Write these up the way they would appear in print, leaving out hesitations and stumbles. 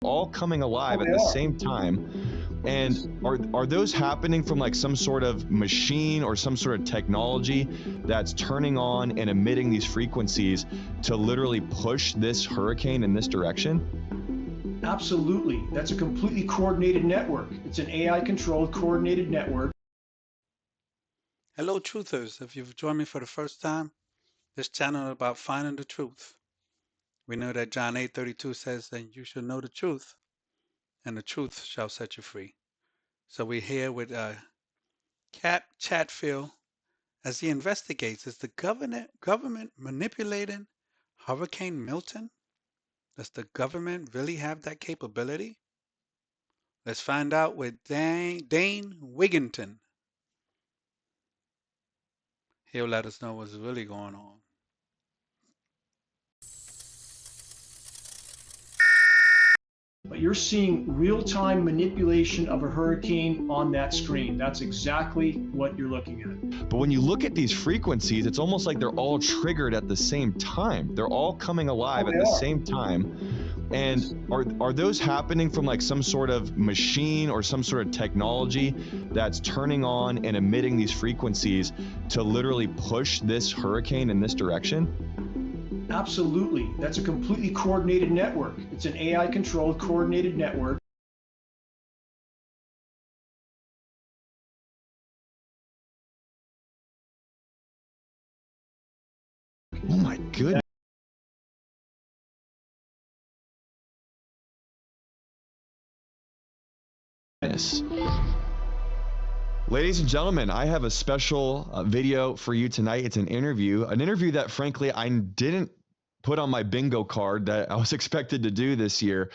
all coming alive Oh, at they the are. same time. And are those happening from like some sort of machine or some sort of technology that's turning on and emitting these frequencies to literally push this hurricane in this direction? Absolutely. That's a completely coordinated network. It's an AI-controlled coordinated network. Hello, truthers. If you've joined me for the first time, this channel is about finding the truth. We know that John 8:32 says that you should know the truth, and the truth shall set you free. So we're here with Cap Chatfield as he investigates. Is the government manipulating Hurricane Milton? Does the government really have that capability? Let's find out with Dane Wigington. He'll let us know what's really going on. But you're seeing real-time manipulation of a hurricane on that screen. That's exactly what you're looking at. But when you look at these frequencies, it's almost like they're all triggered at the same time. They're all coming alive at the same time. And are those happening from like some sort of machine or some sort of technology that's turning on and emitting these frequencies to literally push this hurricane in this direction? Absolutely. That's a completely coordinated network. It's an AI-controlled coordinated network. Oh my goodness. Ladies and gentlemen, I have a special video for you tonight. It's an interview that frankly I didn't put on my bingo card that I was expected to do this year.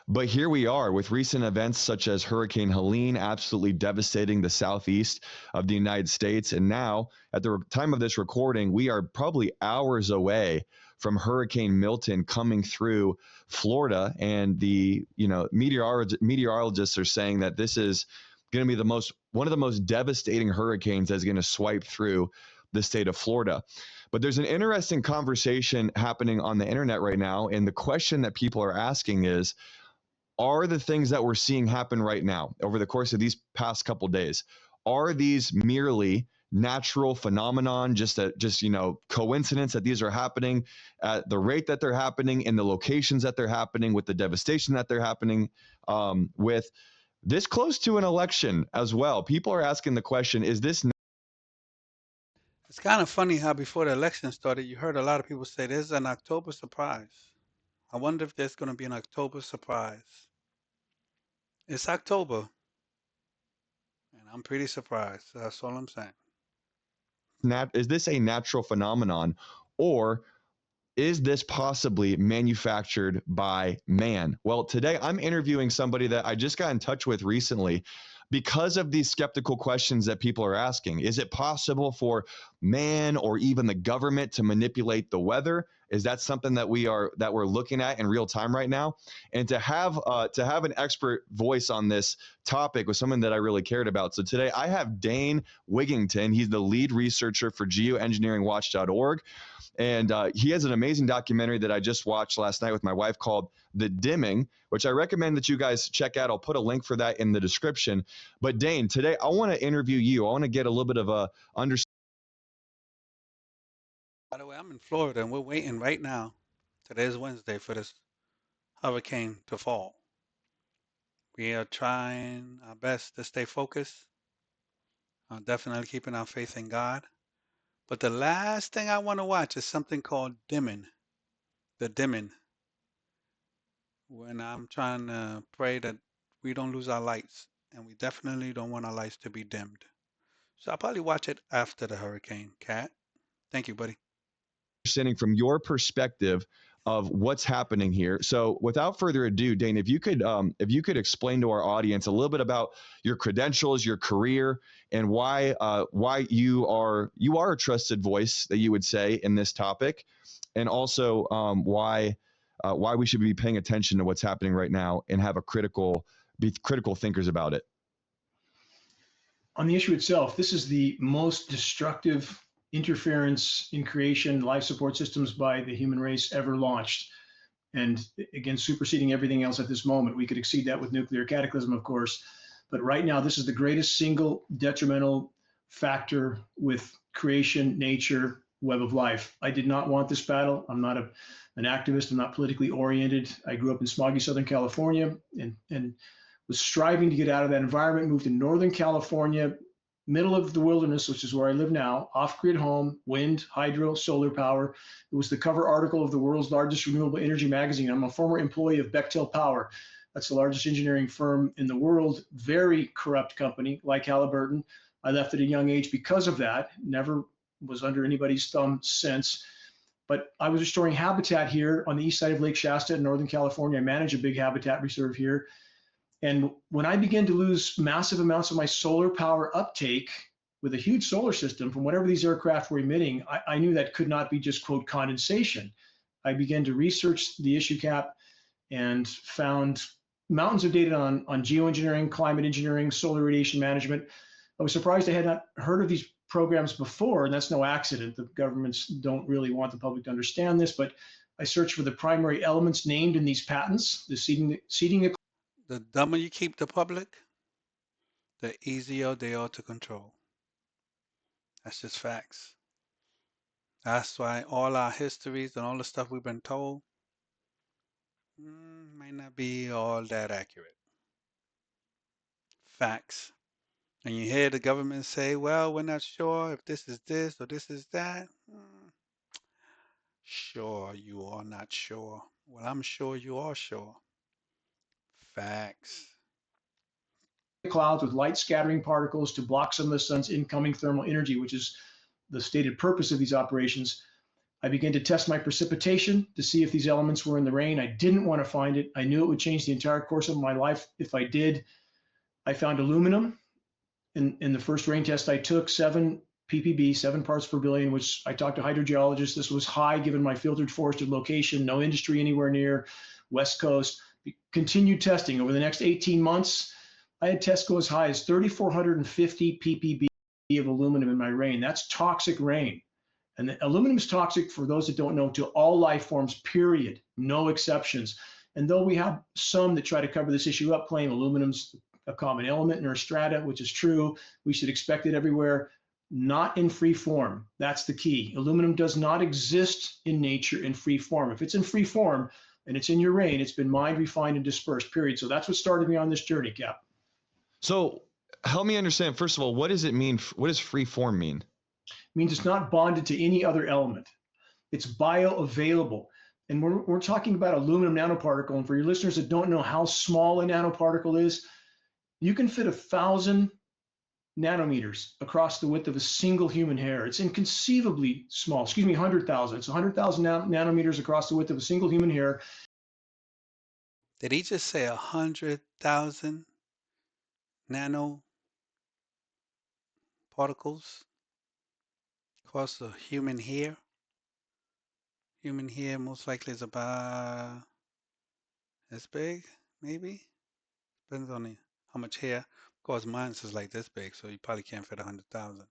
But here we are with recent events such as Hurricane Helene absolutely devastating the southeast of the United States. And now, at the time of this recording, we are probably hours away from Hurricane Milton coming through Florida. And the meteorologists are saying that this is going to be one of the most devastating hurricanes that's going to swipe through the state of Florida. But there's an interesting conversation happening on the internet right now. And the question that people are asking is, are the things that we're seeing happen right now over the course of these past couple of days, are these merely natural phenomenon, just coincidence that these are happening at the rate that they're happening, in the locations that they're happening, with the devastation that they're happening, with this close to an election as well? People are asking the question, is this... It's kind of funny how before the election started, you heard a lot of people say there's an October surprise. I wonder if there's going to be an October surprise. It's October, and I'm pretty surprised. That's all I'm saying. Is this a natural phenomenon, or is this possibly manufactured by man? Well, today I'm interviewing somebody that I just got in touch with recently because of these skeptical questions that people are asking. Is it possible for man or even the government to manipulate the weather? Is that something that we're looking at in real time right now? And to have an expert voice on this topic was something that I really cared about. So today I have Dane Wigington. He's the lead researcher for geoengineeringwatch.org. And he has an amazing documentary that I just watched last night with my wife called The Dimming, which I recommend that you guys check out. I'll put a link for that in the description. But Dane, today I want to interview you. I want to get a little bit of a understanding. By the way, I'm in Florida, and we're waiting right now. Today's Wednesday for this hurricane to fall. We are trying our best to stay focused. Definitely keeping our faith in God. But the last thing I want to watch is something called dimming. The dimming. When I'm trying to pray that we don't lose our lights, and we definitely don't want our lights to be dimmed. So I'll probably watch it after the hurricane, Kat. Thank you, buddy. Understanding from your perspective of what's happening here. So without further ado, Dane, if you could explain to our audience a little bit about your credentials, your career, and why you are a trusted voice, that you would say, in this topic, and also why we should be paying attention to what's happening right now and be critical thinkers about it. On the issue itself, this is the most destructive interference in creation, life support systems by the human race ever launched. and again, superseding everything else at this moment. We could exceed that with nuclear cataclysm, of course. But right now, this is the greatest single detrimental factor with creation, nature, web of life. I did not want this battle. I'm not an activist. I'm not politically oriented. I grew up in smoggy Southern California and was striving to get out of that environment, moved to Northern California, middle of the wilderness, which is where I live now, off-grid home, wind, hydro, solar power. It was the cover article of the world's largest renewable energy magazine. I'm a former employee of Bechtel Power. That's the largest engineering firm in the world, very corrupt company like Halliburton. I left at a young age because of that, never was under anybody's thumb since. But I was restoring habitat here on the east side of Lake Shasta in Northern California. I manage a big habitat reserve here. And when I began to lose massive amounts of my solar power uptake with a huge solar system from whatever these aircraft were emitting, I knew that could not be just, quote, condensation. I began to research the issue cap and found mountains of data on geoengineering, climate engineering, solar radiation management. I was surprised I had not heard of these programs before, and that's no accident. The governments don't really want the public to understand this, but I searched for the primary elements named in these patents, the seeding. The dumber you keep the public, the easier they are to control. That's just facts. That's why all our histories and all the stuff we've been told might not be all that accurate. Facts. And you hear the government say, well, we're not sure if this is this or this is that. Sure, you are not sure. Well, I'm sure you are sure. Facts. Clouds with light scattering particles to block some of the sun's incoming thermal energy, which is the stated purpose of these operations. I began to test my precipitation to see if these elements were in the rain. I didn't want to find it. I knew it would change the entire course of my life if I did. I found aluminum in the first rain test I took, 7 ppb, 7 parts per billion, which I talked to hydrogeologists. This was high given my filtered forested location, no industry anywhere near, West Coast. Continued testing over the next 18 months. I had tests go as high as 3,450 ppb of aluminum in my rain. That's toxic rain. And the aluminum is toxic, for those that don't know, to all life forms, period, no exceptions. And though we have some that try to cover this issue up, claim aluminum's a common element in our strata, which is true, we should expect it everywhere, not in free form. That's the key. Aluminum does not exist in nature in free form. If it's in free form and it's in your rain, it's been mined, refined, and dispersed, period. So that's what started me on this journey, Cap. So help me understand, first of all, what does it mean? What does free form mean? It means it's not bonded to any other element. It's bioavailable. And we're talking about aluminum nanoparticle. And for your listeners that don't know how small a nanoparticle is, you can fit 1,000 nanometers across the width of a single human hair. It's inconceivably small. 100,000. It's 100,000 nanometers across the width of a single human hair. Did he just say 100,000 nano particles across the human hair? Human hair most likely is about this big, maybe. Depends on how much hair. Of course, mine is like this big, so you probably can't fit 100,000.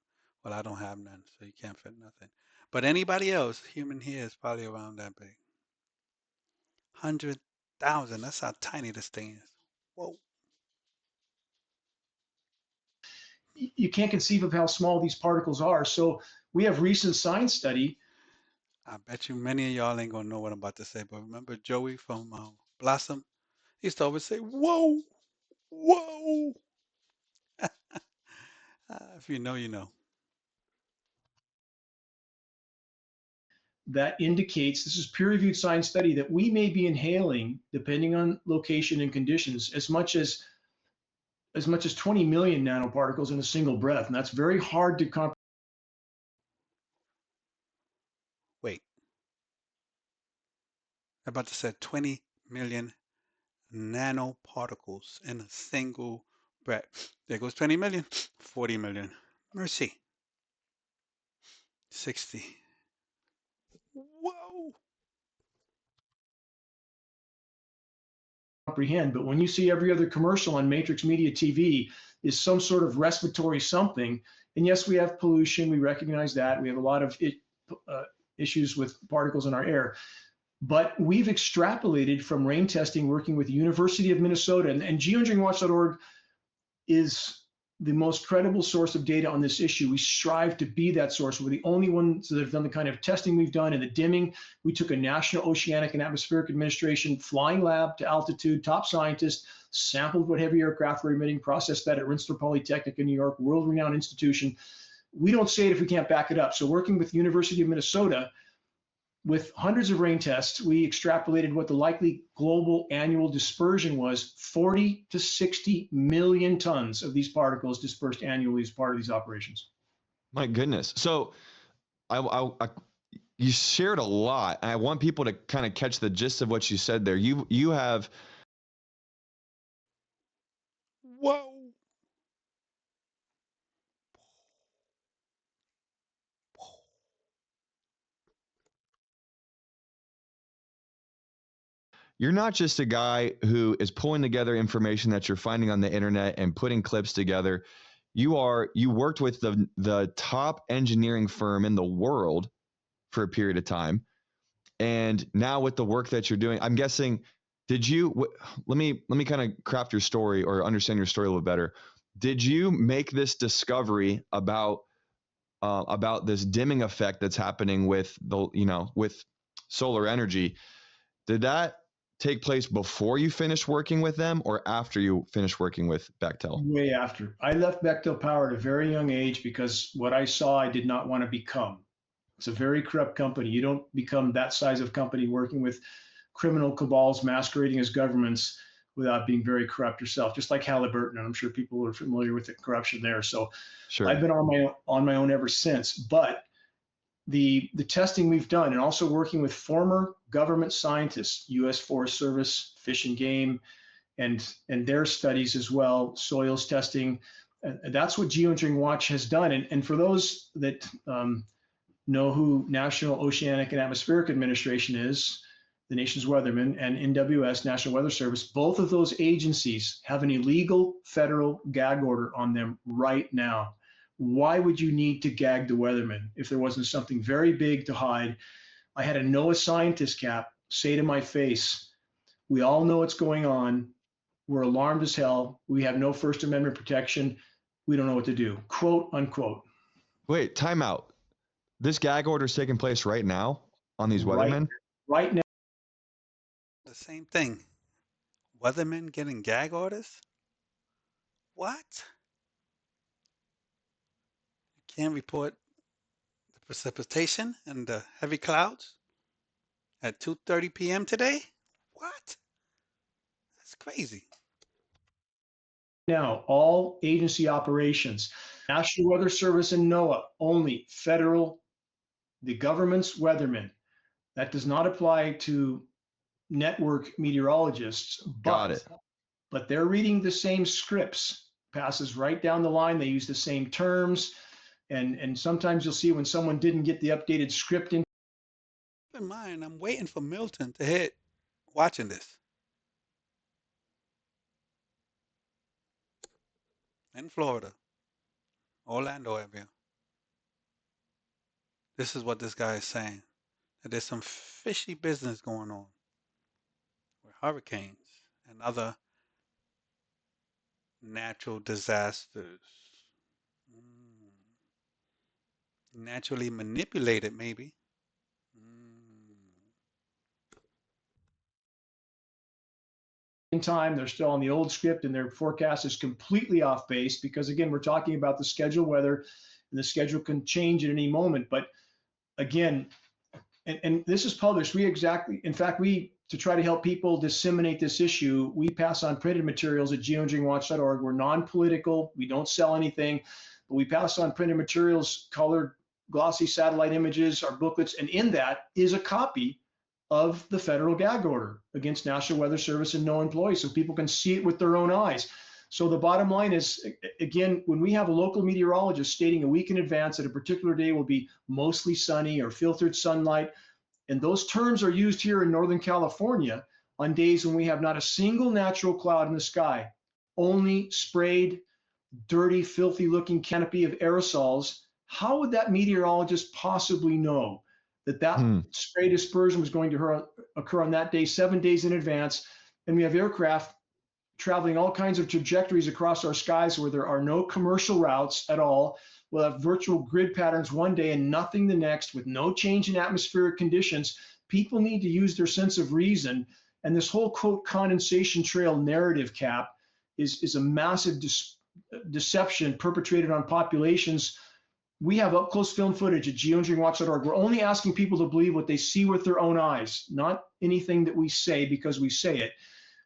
Well, I don't have none, so you can't fit nothing. But anybody else, human hair is probably around that big. 100,000. That's how tiny this thing is. Whoa. You can't conceive of how small these particles are. So we have recent science study. I bet you many of y'all ain't gonna know what I'm about to say, but remember Joey from Blossom? He used to always say, whoa, whoa. If you know, you know. That indicates, this is peer-reviewed science study, that we may be inhaling, depending on location and conditions, as much as 20 million nanoparticles in a single breath. And that's very hard to comprehend. Wait. I'm about to say 20 million nanoparticles in a single breath. There goes 20 million, 40 million. Mercy. 60. Whoa. Comprehend, but when you see every other commercial on Matrix Media TV is some sort of respiratory something, and yes, we have pollution, we recognize that, we have a lot of issues with particles in our air, But we've extrapolated from rain testing working with the University of Minnesota, and geoengineeringwatch.org is the most credible source of data on this issue. We strive to be that source. We're the only ones that have done the kind of testing we've done and the dimming. We took a National Oceanic and Atmospheric Administration flying lab to altitude, top scientists, sampled what heavy aircraft were emitting, processed that at Rensselaer Polytechnic in New York, world-renowned institution. We don't say it if we can't back it up. So working with the University of Minnesota, with hundreds of rain tests, we extrapolated what the likely global annual dispersion was: 40 to 60 million tons of these particles dispersed annually as part of these operations. My goodness. So you shared a lot. I want people to kind of catch the gist of what you said there. You have. Whoa. You're not just a guy who is pulling together information that you're finding on the internet and putting clips together. You worked with the top engineering firm in the world for a period of time. And now with the work that you're doing, I'm guessing, let me kind of craft your story or understand your story a little better. Did you make this discovery about this dimming effect that's happening with with solar energy? Did that take place before you finished working with them or after you finished working with Bechtel? Way after. I left Bechtel Power at a very young age because what I saw I did not want to become. It's a very corrupt company. You don't become that size of company working with criminal cabals masquerading as governments without being very corrupt yourself, just like Halliburton. And I'm sure people are familiar with the corruption there. So sure. I've been on my own ever since. But the testing we've done, and also working with former government scientists, U.S. Forest Service, Fish and Game, and their studies as well, soils testing, that's what Geoengineering Watch has done. And for those that know who National Oceanic and Atmospheric Administration is, the nation's weathermen, and NWS, National Weather Service, both of those agencies have an illegal federal gag order on them right now. Why would you need to gag the weathermen if there wasn't something very big to hide? I had a NOAA scientist cap say to my face, "We all know what's going on. We're alarmed as hell. We have no First Amendment protection. We don't know what to do," quote unquote. Wait, time out. This gag order is taking place right now on these weathermen? Right now. The same thing. Weathermen getting gag orders? What? Can't report the precipitation and the heavy clouds at 2:30 p.m. today? What? That's crazy. Now, all agency operations, National Weather Service and NOAA, only federal, the government's weathermen. That does not apply to network meteorologists. Got it. But they're reading the same scripts, passes right down the line. They use the same terms. And sometimes you'll see when someone didn't get the updated script in. Keep in mind, I'm waiting for Milton to hit watching this. In Florida, Orlando area. This is what this guy is saying. That there's some fishy business going on with hurricanes and other natural disasters. Naturally manipulated, maybe. In time, they're still on the old script, and their forecast is completely off base because, again, we're talking about the schedule weather, and the schedule can change at any moment. But again, and this is published. In fact, to try to help people disseminate this issue, we pass on printed materials at geoengineeringwatch.org. We're non-political. We don't sell anything, but we pass on printed materials, colored, glossy satellite images, our booklets, and in that is a copy of the federal gag order against National Weather Service and NOAA employees, so people can see it with their own eyes. So the bottom line is, again, when we have a local meteorologist stating a week in advance that a particular day will be mostly sunny or filtered sunlight, and those terms are used here in Northern California on days when we have not a single natural cloud in the sky, only sprayed, dirty, filthy looking canopy of aerosols, how would that meteorologist possibly know that spray dispersion was going to occur on that day, 7 days in advance. And we have aircraft traveling all kinds of trajectories across our skies where there are no commercial routes at all. We'll have virtual grid patterns one day and nothing the next, with no change in atmospheric conditions. People need to use their sense of reason. And this whole, quote, condensation trail narrative, Cap, is a massive deception perpetrated on populations. We have up-close film footage at geoengineeringwatch.org. We're only asking people to believe what they see with their own eyes, not anything that we say because we say it.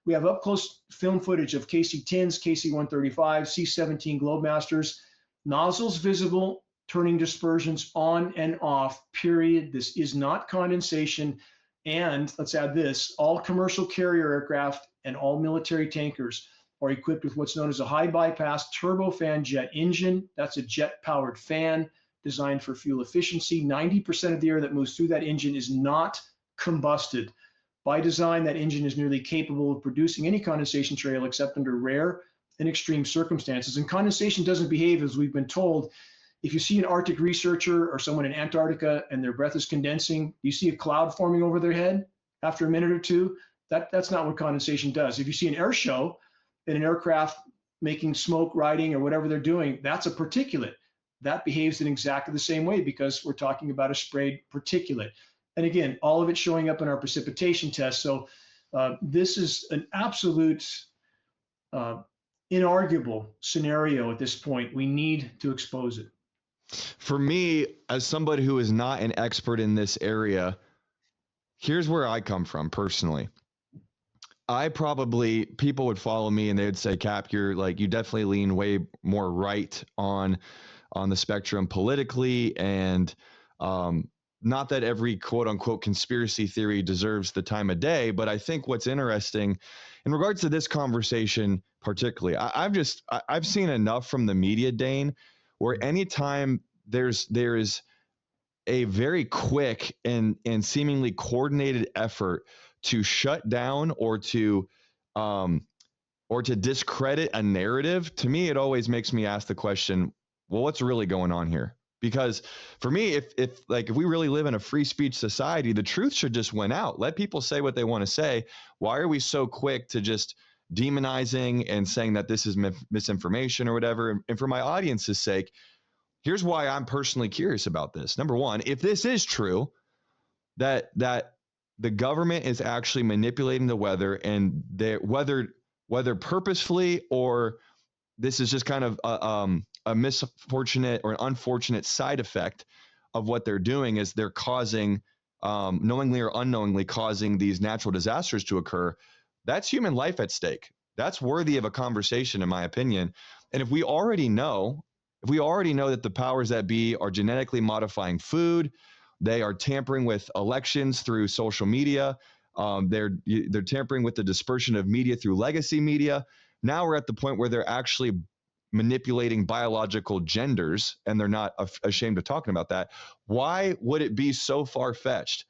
We have up-close film footage of KC-10s, KC-135, C-17 Globemasters, nozzles visible, turning dispersions on and off, period. This is not condensation. And let's add this, all commercial carrier aircraft and all military tankers are equipped with what's known as a high bypass turbofan jet engine. That's a jet-powered fan designed for fuel efficiency. 90% of the air that moves through that engine is not combusted. By design, that engine is nearly capable of producing any condensation trail except under rare and extreme circumstances. And condensation doesn't behave as we've been told. If you see an Arctic researcher or someone in Antarctica and their breath is condensing, you see a cloud forming over their head after a minute or two. That's not what condensation does. If you see an air show in an aircraft making smoke, riding, or whatever they're doing, that's a particulate. That behaves in exactly the same way because we're talking about a sprayed particulate. And again, all of it showing up in our precipitation test. So this is an absolute inarguable scenario at this point. We need to expose it. For me, as somebody who is not an expert in this area, here's where I come from personally. People would follow me and they would say, Cap, you definitely lean way more right on the spectrum politically. And not that every quote unquote conspiracy theory deserves the time of day, but I think what's interesting in regards to this conversation, particularly, I've seen enough from the media, Dane, where anytime there's a very quick and seemingly coordinated effort to shut down or to discredit a narrative, to me, it always makes me ask the question, well, what's really going on here? Because for me, if we really live in a free speech society, the truth should just win out. Let people say what they want to say. Why are we so quick to just demonizing and saying that this is misinformation or whatever? And for my audience's sake, here's why I'm personally curious about this. Number one, if this is true, that the government is actually manipulating the weather, and whether purposefully or this is just kind of a misfortunate or an unfortunate side effect of what they're doing, is they're causing, knowingly or unknowingly causing these natural disasters to occur. That's human life at stake. That's worthy of a conversation, in my opinion. And if we already know that the powers that be are genetically modifying food, they are tampering with elections through social media, they're tampering with the dispersion of media through legacy media. Now we're at the point where they're actually manipulating biological genders, and they're not ashamed of talking about that. Why would it be so far-fetched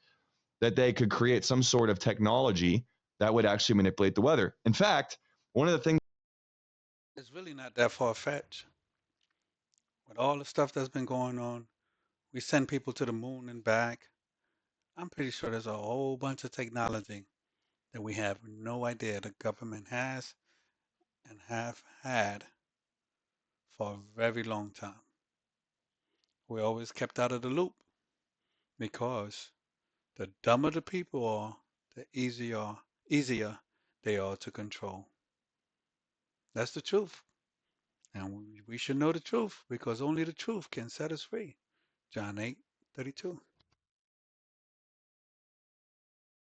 that they could create some sort of technology that would actually manipulate the weather? In fact, one of the things, it's really not that far-fetched. With all the stuff that's been going on, we send people to the moon and back. I'm pretty sure there's a whole bunch of technology that we have no idea the government has and have had for a very long time. We're always kept out of the loop because the dumber the people are, the easier they are to control. That's the truth. And we should know the truth because only the truth can set us free. John 8:32.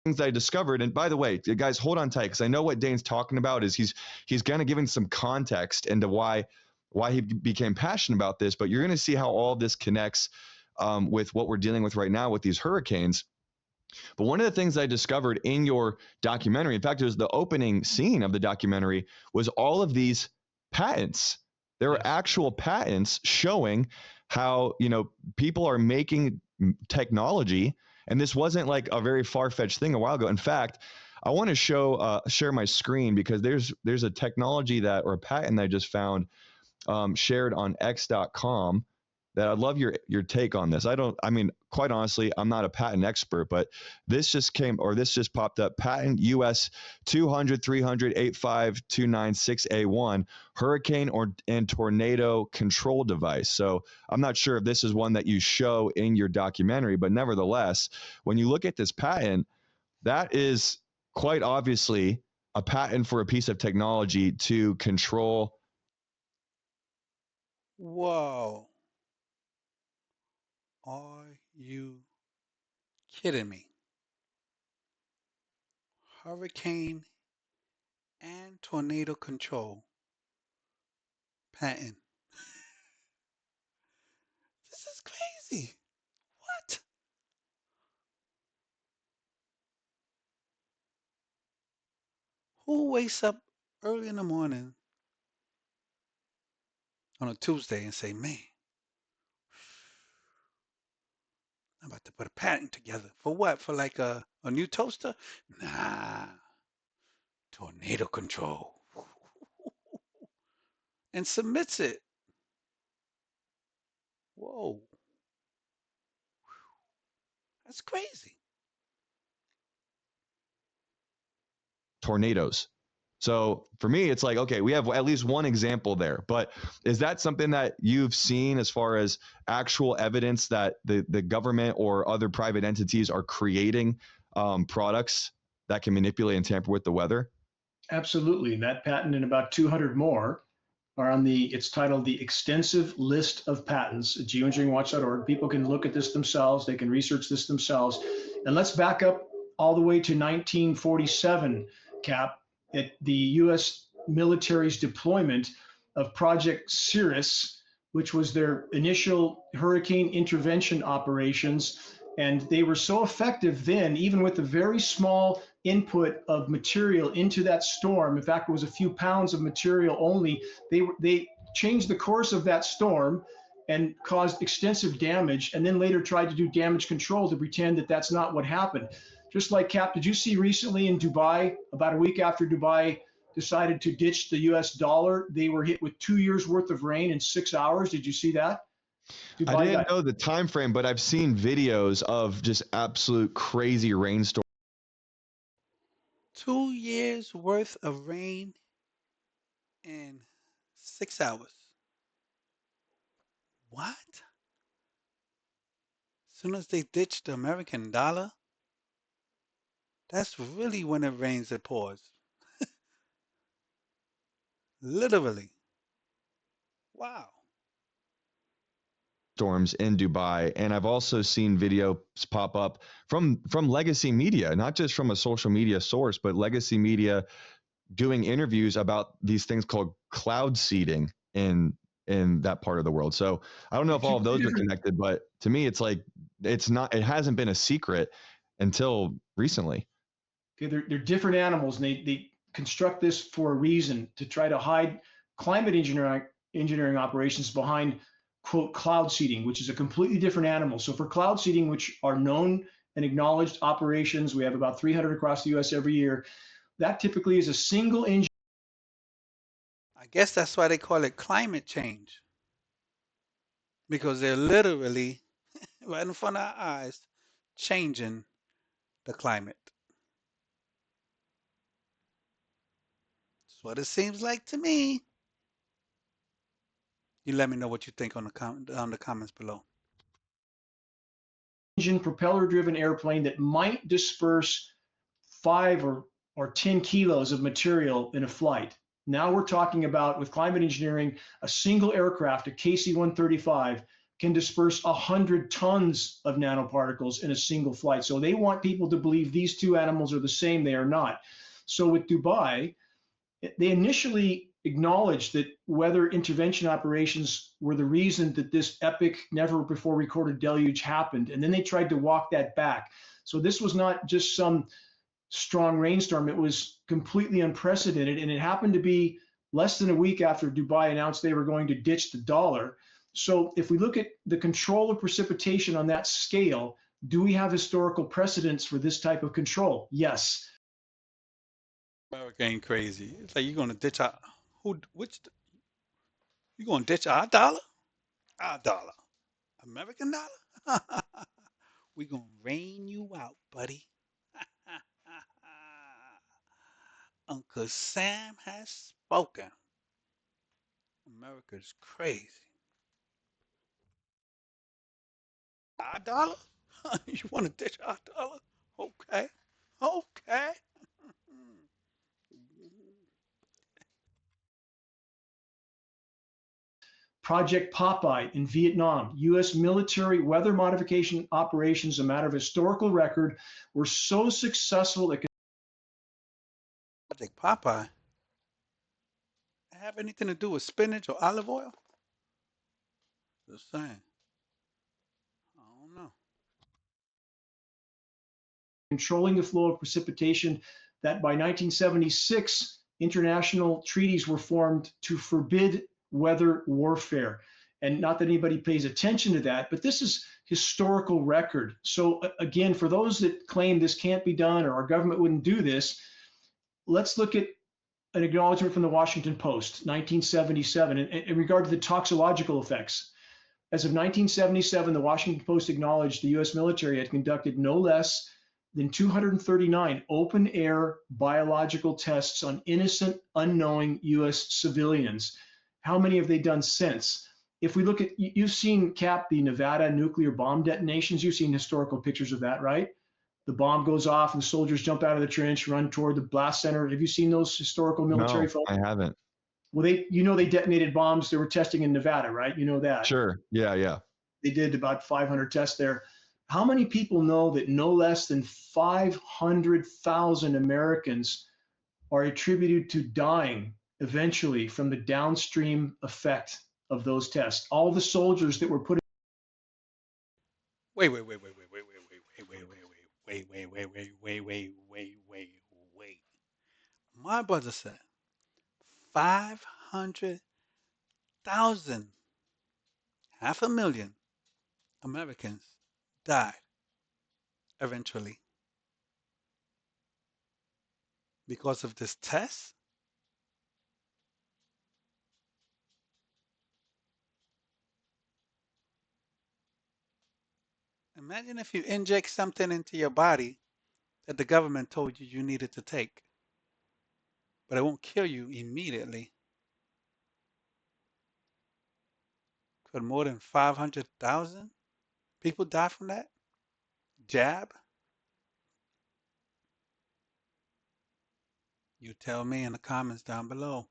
things I discovered, and by the way, guys, hold on tight, because I know what Dane's talking about is he's kind of giving some context into why he became passionate about this, but you're going to see how all this connects with what we're dealing with right now with these hurricanes. But one of the things I discovered in your documentary, in fact, it was the opening scene of the documentary, was all of these patents. There are actual patents showing how, people are making technology, and this wasn't like a very far-fetched thing a while ago. In fact, I want to share my screen because there's a technology or a patent that I just found shared on x.com. that I'd love your take on this. I mean, quite honestly, I'm not a patent expert, but this just popped up. Patent US 200-300-85296A1 hurricane and tornado control device. So I'm not sure if this is one that you show in your documentary, but nevertheless, when you look at this patent, that is quite obviously a patent for a piece of technology to control. Whoa. Are you kidding me? Hurricane and tornado control patent. This is crazy. What? Who wakes up early in the morning on a Tuesday and say, man, I'm about to put a patent together. For what? For like a new toaster? Nah. Tornado control. And submits it. Whoa. That's crazy. Tornadoes. So for me, it's like, okay, we have at least one example there, but is that something that you've seen as far as actual evidence that the government or other private entities are creating products that can manipulate and tamper with the weather? Absolutely. That patent and about 200 more are on it's titled the Extensive List of Patents at geoengineeringwatch.org. People can look at this themselves. They can research this themselves. And let's back up all the way to 1947, Cap, at the U.S. military's deployment of Project Cirrus, which was their initial hurricane intervention operations. And they were so effective then, even with a very small input of material into that storm. In fact, it was a few pounds of material only. They changed the course of that storm and caused extensive damage, and then later tried to do damage control to pretend that that's not what happened. Just like, Cap, did you see recently in Dubai, about a week after Dubai decided to ditch the US dollar, they were hit with 2 years worth of rain in 6 hours? Did you see that? Dubai, I didn't know the time frame, but I've seen videos of just absolute crazy rainstorms. 2 years worth of rain in 6 hours. What? As soon as they ditched the American dollar, that's really when it rains, it pours. Literally. Wow. Storms in Dubai, and I've also seen videos pop up from legacy media, not just from a social media source, but legacy media doing interviews about these things called cloud seeding in that part of the world. So I don't know if all of those are connected, but to me, it's like it hasn't been a secret until recently. Okay, they're different animals, and they construct this for a reason, to try to hide climate engineering operations behind, quote, cloud seeding, which is a completely different animal. So for cloud seeding, which are known and acknowledged operations, we have about 300 across the US every year. That typically is a single engine. I guess that's why they call it climate change, because they're literally right in front of our eyes changing the climate. That's what it seems like to me. You let me know what you think on the comments below. Engine propeller-driven airplane that might disperse 5 or 10 kilos of material in a flight. Now we're talking about, with climate engineering, a single aircraft, a KC-135, can disperse 100 tons of nanoparticles in a single flight. So they want people to believe these two animals are the same. They are not. So with Dubai, they initially acknowledged that weather intervention operations were the reason that this epic, never before recorded deluge happened. And then they tried to walk that back. So this was not just some strong rainstorm. It was completely unprecedented. And it happened to be less than a week after Dubai announced they were going to ditch the dollar. So if we look at the control of precipitation on that scale, do we have historical precedents for this type of control? Yes. Hurricane crazy. It's like, you're going to ditch you're going to ditch our dollar? Our dollar. American dollar? We gonna rain you out, buddy. Uncle Sam has spoken. America's crazy. Our dollar? You want to ditch our dollar? Okay. Okay. Project Popeye in Vietnam, U.S. military weather modification operations, a matter of historical record, were so successful it could Project Popeye. Have anything to do with spinach or olive oil? Just saying. I don't know. controlling the flow of precipitation, that by 1976, international treaties were formed to forbid weather warfare. And not that anybody pays attention to that, but this is historical record. So again, for those that claim this can't be done or our government wouldn't do this, let's look at an acknowledgement from the Washington Post, 1977, in regard to the toxicological effects. As of 1977, the Washington Post acknowledged the U.S. military had conducted no less than 239 open air biological tests on innocent, unknowing U.S. civilians. How many have they done since? If we look at, you've seen, Cap, the Nevada nuclear bomb detonations. You've seen historical pictures of that, right? The bomb goes off and the soldiers jump out of the trench, run toward the blast center. Have you seen those historical military No, photos? I haven't. Well, they detonated bombs they were testing in Nevada, right? You know that. Sure. Yeah. They did about 500 tests there. How many people know that no less than 500,000 Americans are attributed to dying eventually from the downstream effect of those tests? All the soldiers that were put Wait. My brother said 500,000, 500,000 Americans died eventually because of this test. Imagine if you inject something into your body that the government told you you needed to take, but it won't kill you immediately. Could more than 500,000 people die from that jab? You tell me in the comments down below.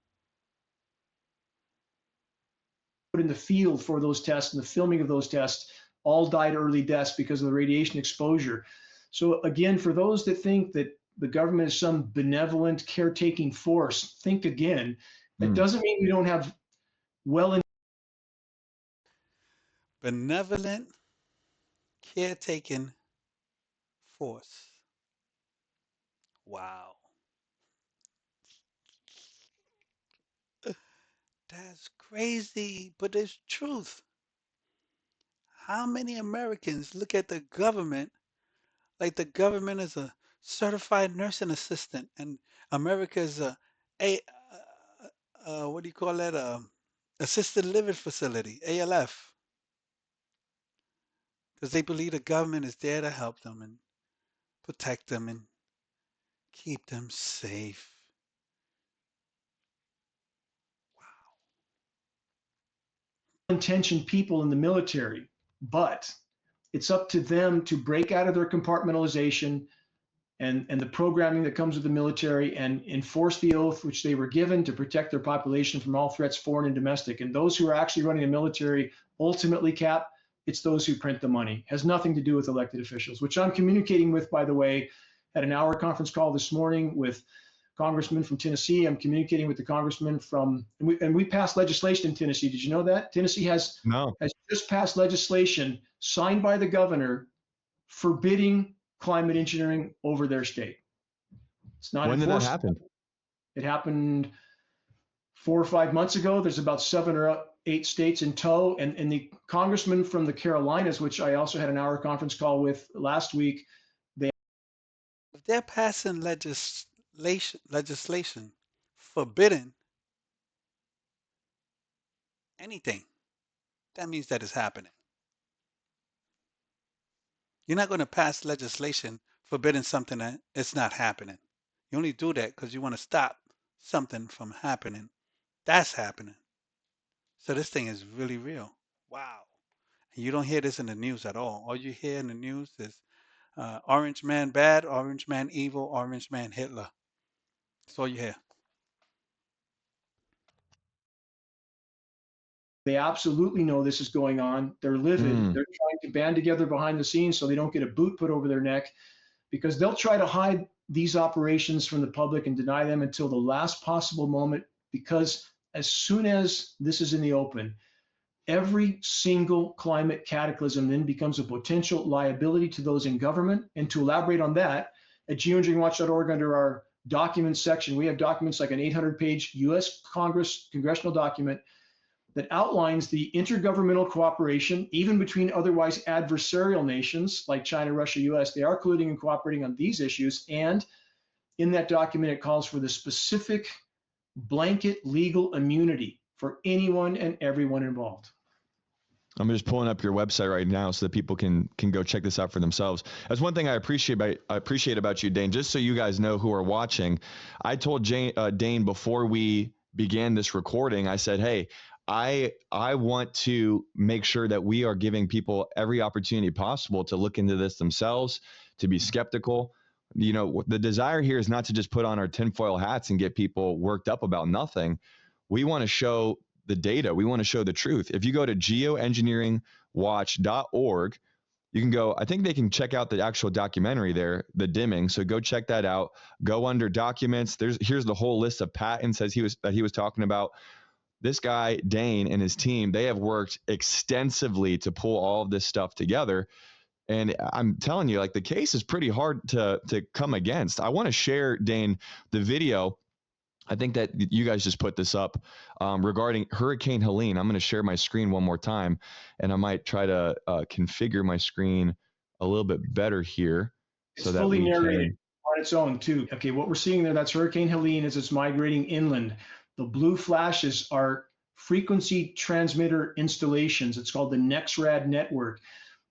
in the field for those tests and the filming of those tests all died early deaths because of the radiation exposure. So again, for those that think that the government is some benevolent caretaking force, think again. It doesn't mean we don't have Benevolent caretaking force. Wow. That's crazy, but it's truth. How many Americans look at the government like the government is a certified nursing assistant and America is what do you call that? Assisted living facility, ALF. Because they believe the government is there to help them and protect them and keep them safe. intentioned people in the military, but it's up to them to break out of their compartmentalization and the programming that comes with the military and enforce the oath which they were given to protect their population from all threats, foreign and domestic. And those who are actually running the military, ultimately, Cap, it's those who print the money. It has nothing to do with elected officials, which I'm communicating with, by the way, at an hour conference call this morning with congressman from Tennessee. I'm communicating with the congressman from, and we passed legislation in Tennessee. Did you know that? Tennessee has just passed legislation signed by the governor forbidding climate engineering over their state. It's not When did that happen? It happened 4 or 5 months ago. There's about 7 or 8 states in tow, and the congressman from the Carolinas, which I also had an hour conference call with last week, if they're passing legislation forbidding anything, that means that it's happening. You're not going to pass legislation forbidding something that it's not happening. You only do that because you want to stop something from happening. That's happening. So this thing is really real. Wow. And you don't hear this in the news at all. All you hear in the news is Orange Man bad, Orange Man evil, Orange Man Hitler. That's all you hear. They absolutely know this is going on. They're livid. They're trying to band together behind the scenes so they don't get a boot put over their neck, because they'll try to hide these operations from the public and deny them until the last possible moment. Because as soon as this is in the open, every single climate cataclysm then becomes a potential liability to those in government. And to elaborate on that, at geoengineeringwatch.org, under our documents section, we have documents like an 800-page U.S. congressional document that outlines the intergovernmental cooperation, even between otherwise adversarial nations like China, Russia, US. They are colluding and cooperating on these issues. And in that document, it calls for the specific blanket legal immunity for anyone and everyone involved. I'm just pulling up your website right now so that people can go check this out for themselves. That's one thing I appreciate about you, Dane. Just so you guys know who are watching, I told Dane before we began this recording, I said, hey, I want to make sure that we are giving people every opportunity possible to look into this themselves, to be skeptical. You know, the desire here is not to just put on our tinfoil hats and get people worked up about nothing. We want to show the data. We want to show the truth. If you go to geoengineeringwatch.org, you can go, I think they can check out the actual documentary there, The Dimming. So go check that out. Go under documents. Here's the whole list of patents that he was talking about. This guy, Dane, and his team, they have worked extensively to pull all of this stuff together. And I'm telling you, like, the case is pretty hard to come against. I want to share, Dane, the video. I think that you guys just put this up regarding Hurricane Helene. I'm going to share my screen one more time, and I might try to configure my screen a little bit better here. It's fully narrated on its own, too. Okay, what we're seeing there, that's Hurricane Helene as it's migrating inland. The blue flashes are frequency transmitter installations. It's called the NexRad network.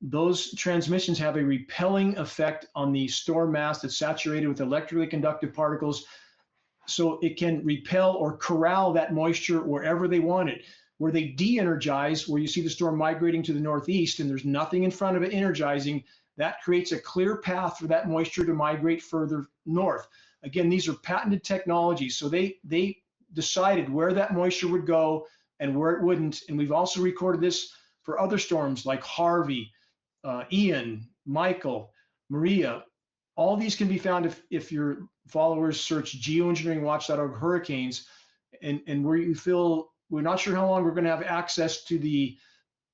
Those transmissions have a repelling effect on the storm mass that's saturated with electrically conductive particles, so it can repel or corral that moisture wherever they want it. Where they de-energize, where you see the storm migrating to the northeast and there's nothing in front of it energizing, that creates a clear path for that moisture to migrate further north. Again, these are patented technologies, so they decided where that moisture would go and where it wouldn't. And we've also recorded this for other storms like Harvey, Ian, Michael, Maria. All these can be found if your followers search geoengineeringwatch.org hurricanes, and where you feel we're not sure how long we're going to have access to the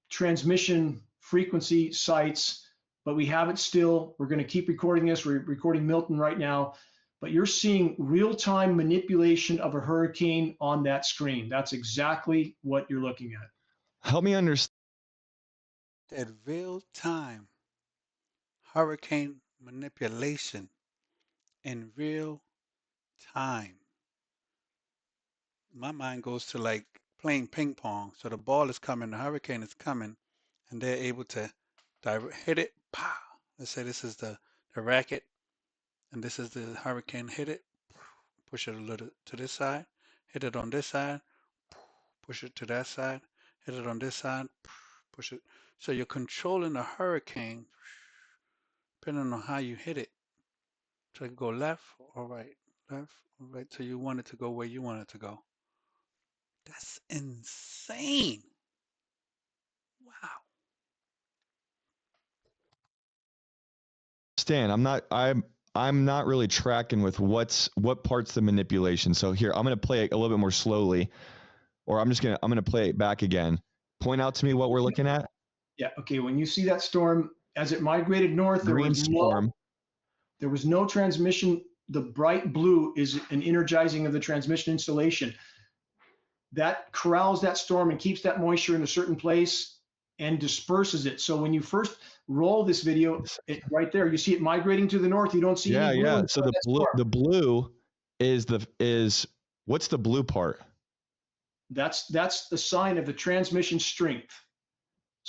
transmission frequency sites, but we have it still. We're going to keep recording this. We're recording Milton right now. But you're seeing real-time manipulation of a hurricane on that screen. That's exactly what you're looking at. Help me understand. That real-time hurricane manipulation in real time. My mind goes to like playing ping pong. So the ball is coming, the hurricane is coming, and they're able to hit it. Pow! Let's say this is the racket, and this is the hurricane. Hit it, push it a little to this side, hit it on this side, push it to that side, hit it on this side, push it. So you're controlling the hurricane depending on how you hit it. So it can go left or right, so you want it to go where you want it to go. That's insane. Wow. Stan, I'm not really tracking with what part's the manipulation. So here, I'm going to play it a little bit more slowly, or I'm going to play it back again. Point out to me what we're looking at. Yeah. Okay. When you see that storm as it migrated north, there was no transmission. The bright blue is an energizing of the transmission installation that corrals that storm and keeps that moisture in a certain place and disperses it. So when you first roll this video, right there, you see it migrating to the north. You don't see any blue. Yeah. So the blue is what's the blue part? That's the sign of the transmission strength.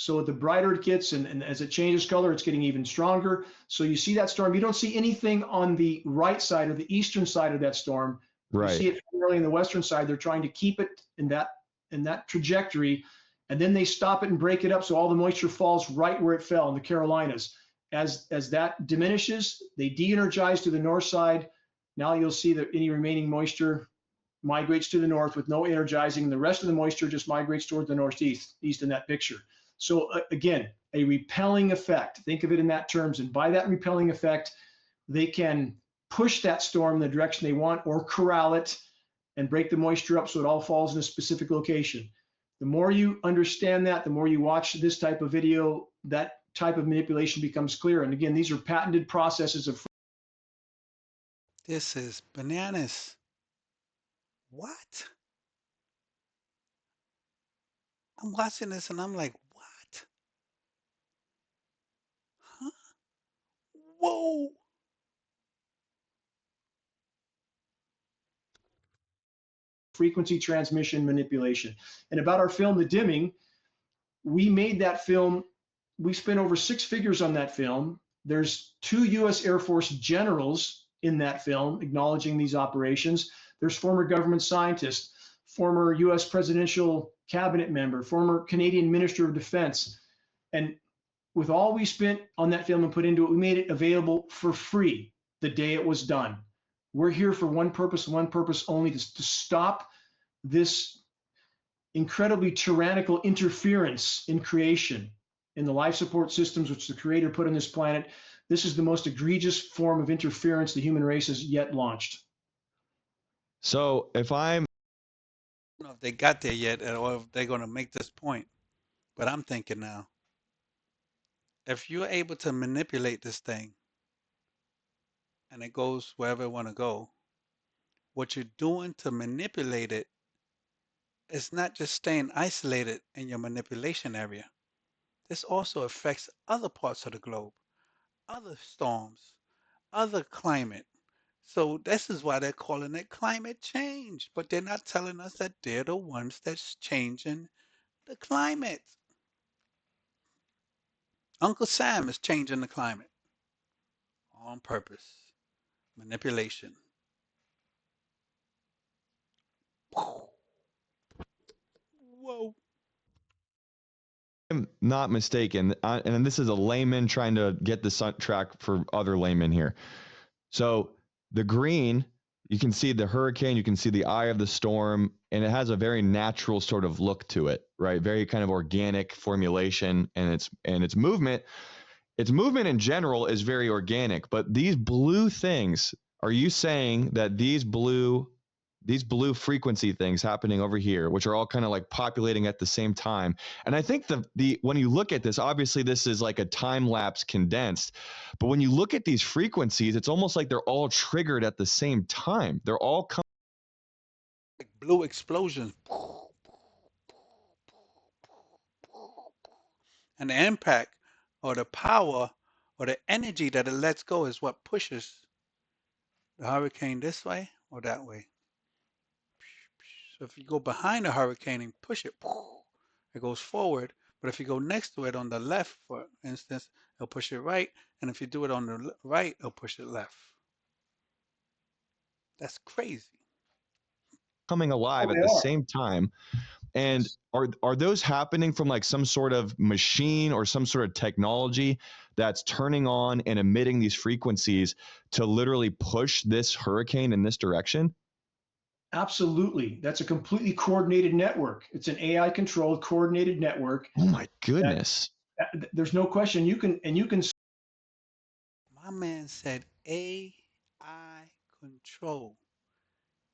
So the brighter it gets, and as it changes color, it's getting even stronger. So you see that storm. You don't see anything on the right side or the eastern side of that storm. You Right. see it primarily in the western side. They're trying to keep it in that trajectory, and then they stop it and break it up so all the moisture falls right where it fell in the Carolinas. As that diminishes, they de-energize to the north side. Now you'll see that any remaining moisture migrates to the north with no energizing, and the rest of the moisture just migrates toward the northeast in that picture. So again, a repelling effect. Think of it in that terms, and by that repelling effect, they can push that storm in the direction they want or corral it and break the moisture up so it all falls in a specific location. The more you understand that, the more you watch this type of video, that type of manipulation becomes clear. And again, these are patented processes of. This is bananas. What? I'm watching this and I'm like, what? Huh? Whoa. Frequency transmission manipulation. And about our film, The Dimming, we made that film. We spent over 6 figures on that film. There's 2 U.S. Air Force generals in that film acknowledging these operations. There's former government scientists, former U.S. presidential cabinet member, former Canadian Minister of Defense. And with all we spent on that film and put into it, we made it available for free the day it was done. We're here for one purpose only, to stop this incredibly tyrannical interference in creation, in the life support systems which the Creator put on this planet. This is the most egregious form of interference the human race has yet launched. So if I'm, I don't know if they got there yet or if they're going to make this point, but I'm thinking now, if you're able to manipulate this thing and it goes wherever it want to go, what you're doing to manipulate it is not just staying isolated in your manipulation area. This also affects other parts of the globe, other storms, other climate. So this is why they're calling it climate change, but they're not telling us that they're the ones that's changing the climate. Uncle Sam is changing the climate on purpose. Manipulation. Whoa. I'm not mistaken, and this is a layman trying to get this on track for other laymen here. So the green, you can see the hurricane, you can see the eye of the storm, and it has a very natural sort of look to it, right? Very kind of organic formulation, and its movement. Its movement in general is very organic, but these blue things, are you saying that these blue frequency things happening over here, which are all kind of like populating at the same time? And I think the when you look at this, obviously this is like a time lapse condensed, but when you look at these frequencies, it's almost like they're all triggered at the same time. They're all coming. Like blue explosions. And the impact or the power or the energy that it lets go is what pushes the hurricane this way or that way. So if you go behind the hurricane and push it, it goes forward. But if you go next to it on the left, for instance, it'll push it right. And if you do it on the right, it'll push it left. That's crazy. Coming alive at the same time. And are those happening from like some sort of machine or some sort of technology that's turning on and emitting these frequencies to literally push this hurricane in this direction? Absolutely. That's a completely coordinated network. It's an AI controlled coordinated network. Oh my goodness. There's no question. You can. My man said AI control.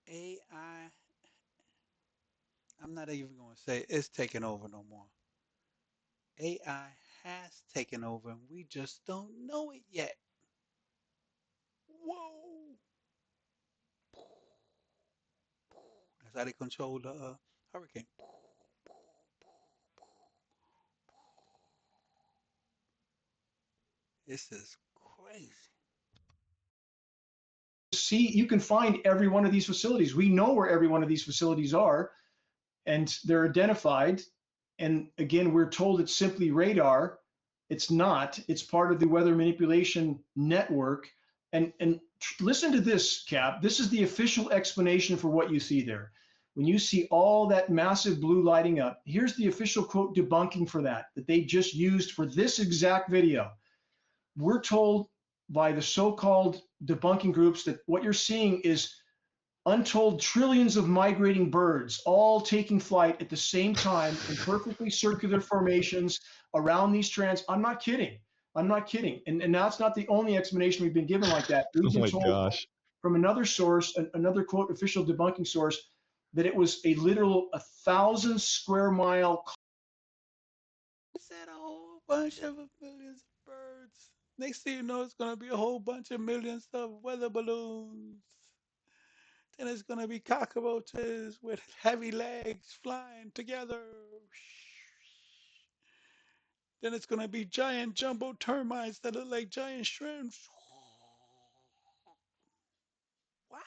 AI. I'm not even going to say it's taking over no more. AI has taken over and we just don't know it yet. Whoa. That's how they control the hurricane. This is crazy. See, you can find every one of these facilities. We know where every one of these facilities are, and they're identified. And again, we're told it's simply radar. It's not. It's part of the weather manipulation network. And listen to this, Cap. This is the official explanation for what you see there. When you see all that massive blue lighting up, here's the official quote debunking for that they just used for this exact video. We're told by the so-called debunking groups that what you're seeing is untold trillions of migrating birds all taking flight at the same time in perfectly circular formations around these strands. I'm not kidding. I'm not kidding. And that's not the only explanation we've been given like that. We've Oh been my told gosh. from another source, another quote, official debunking source, that it was a literal 1,000 square mile. Is that a whole bunch of millions of birds? Next thing you know, it's going to be a whole bunch of millions of weather balloons. Then it's going to be cockroaches with heavy legs flying together. Then it's going to be giant jumbo termites that look like giant shrimps. What?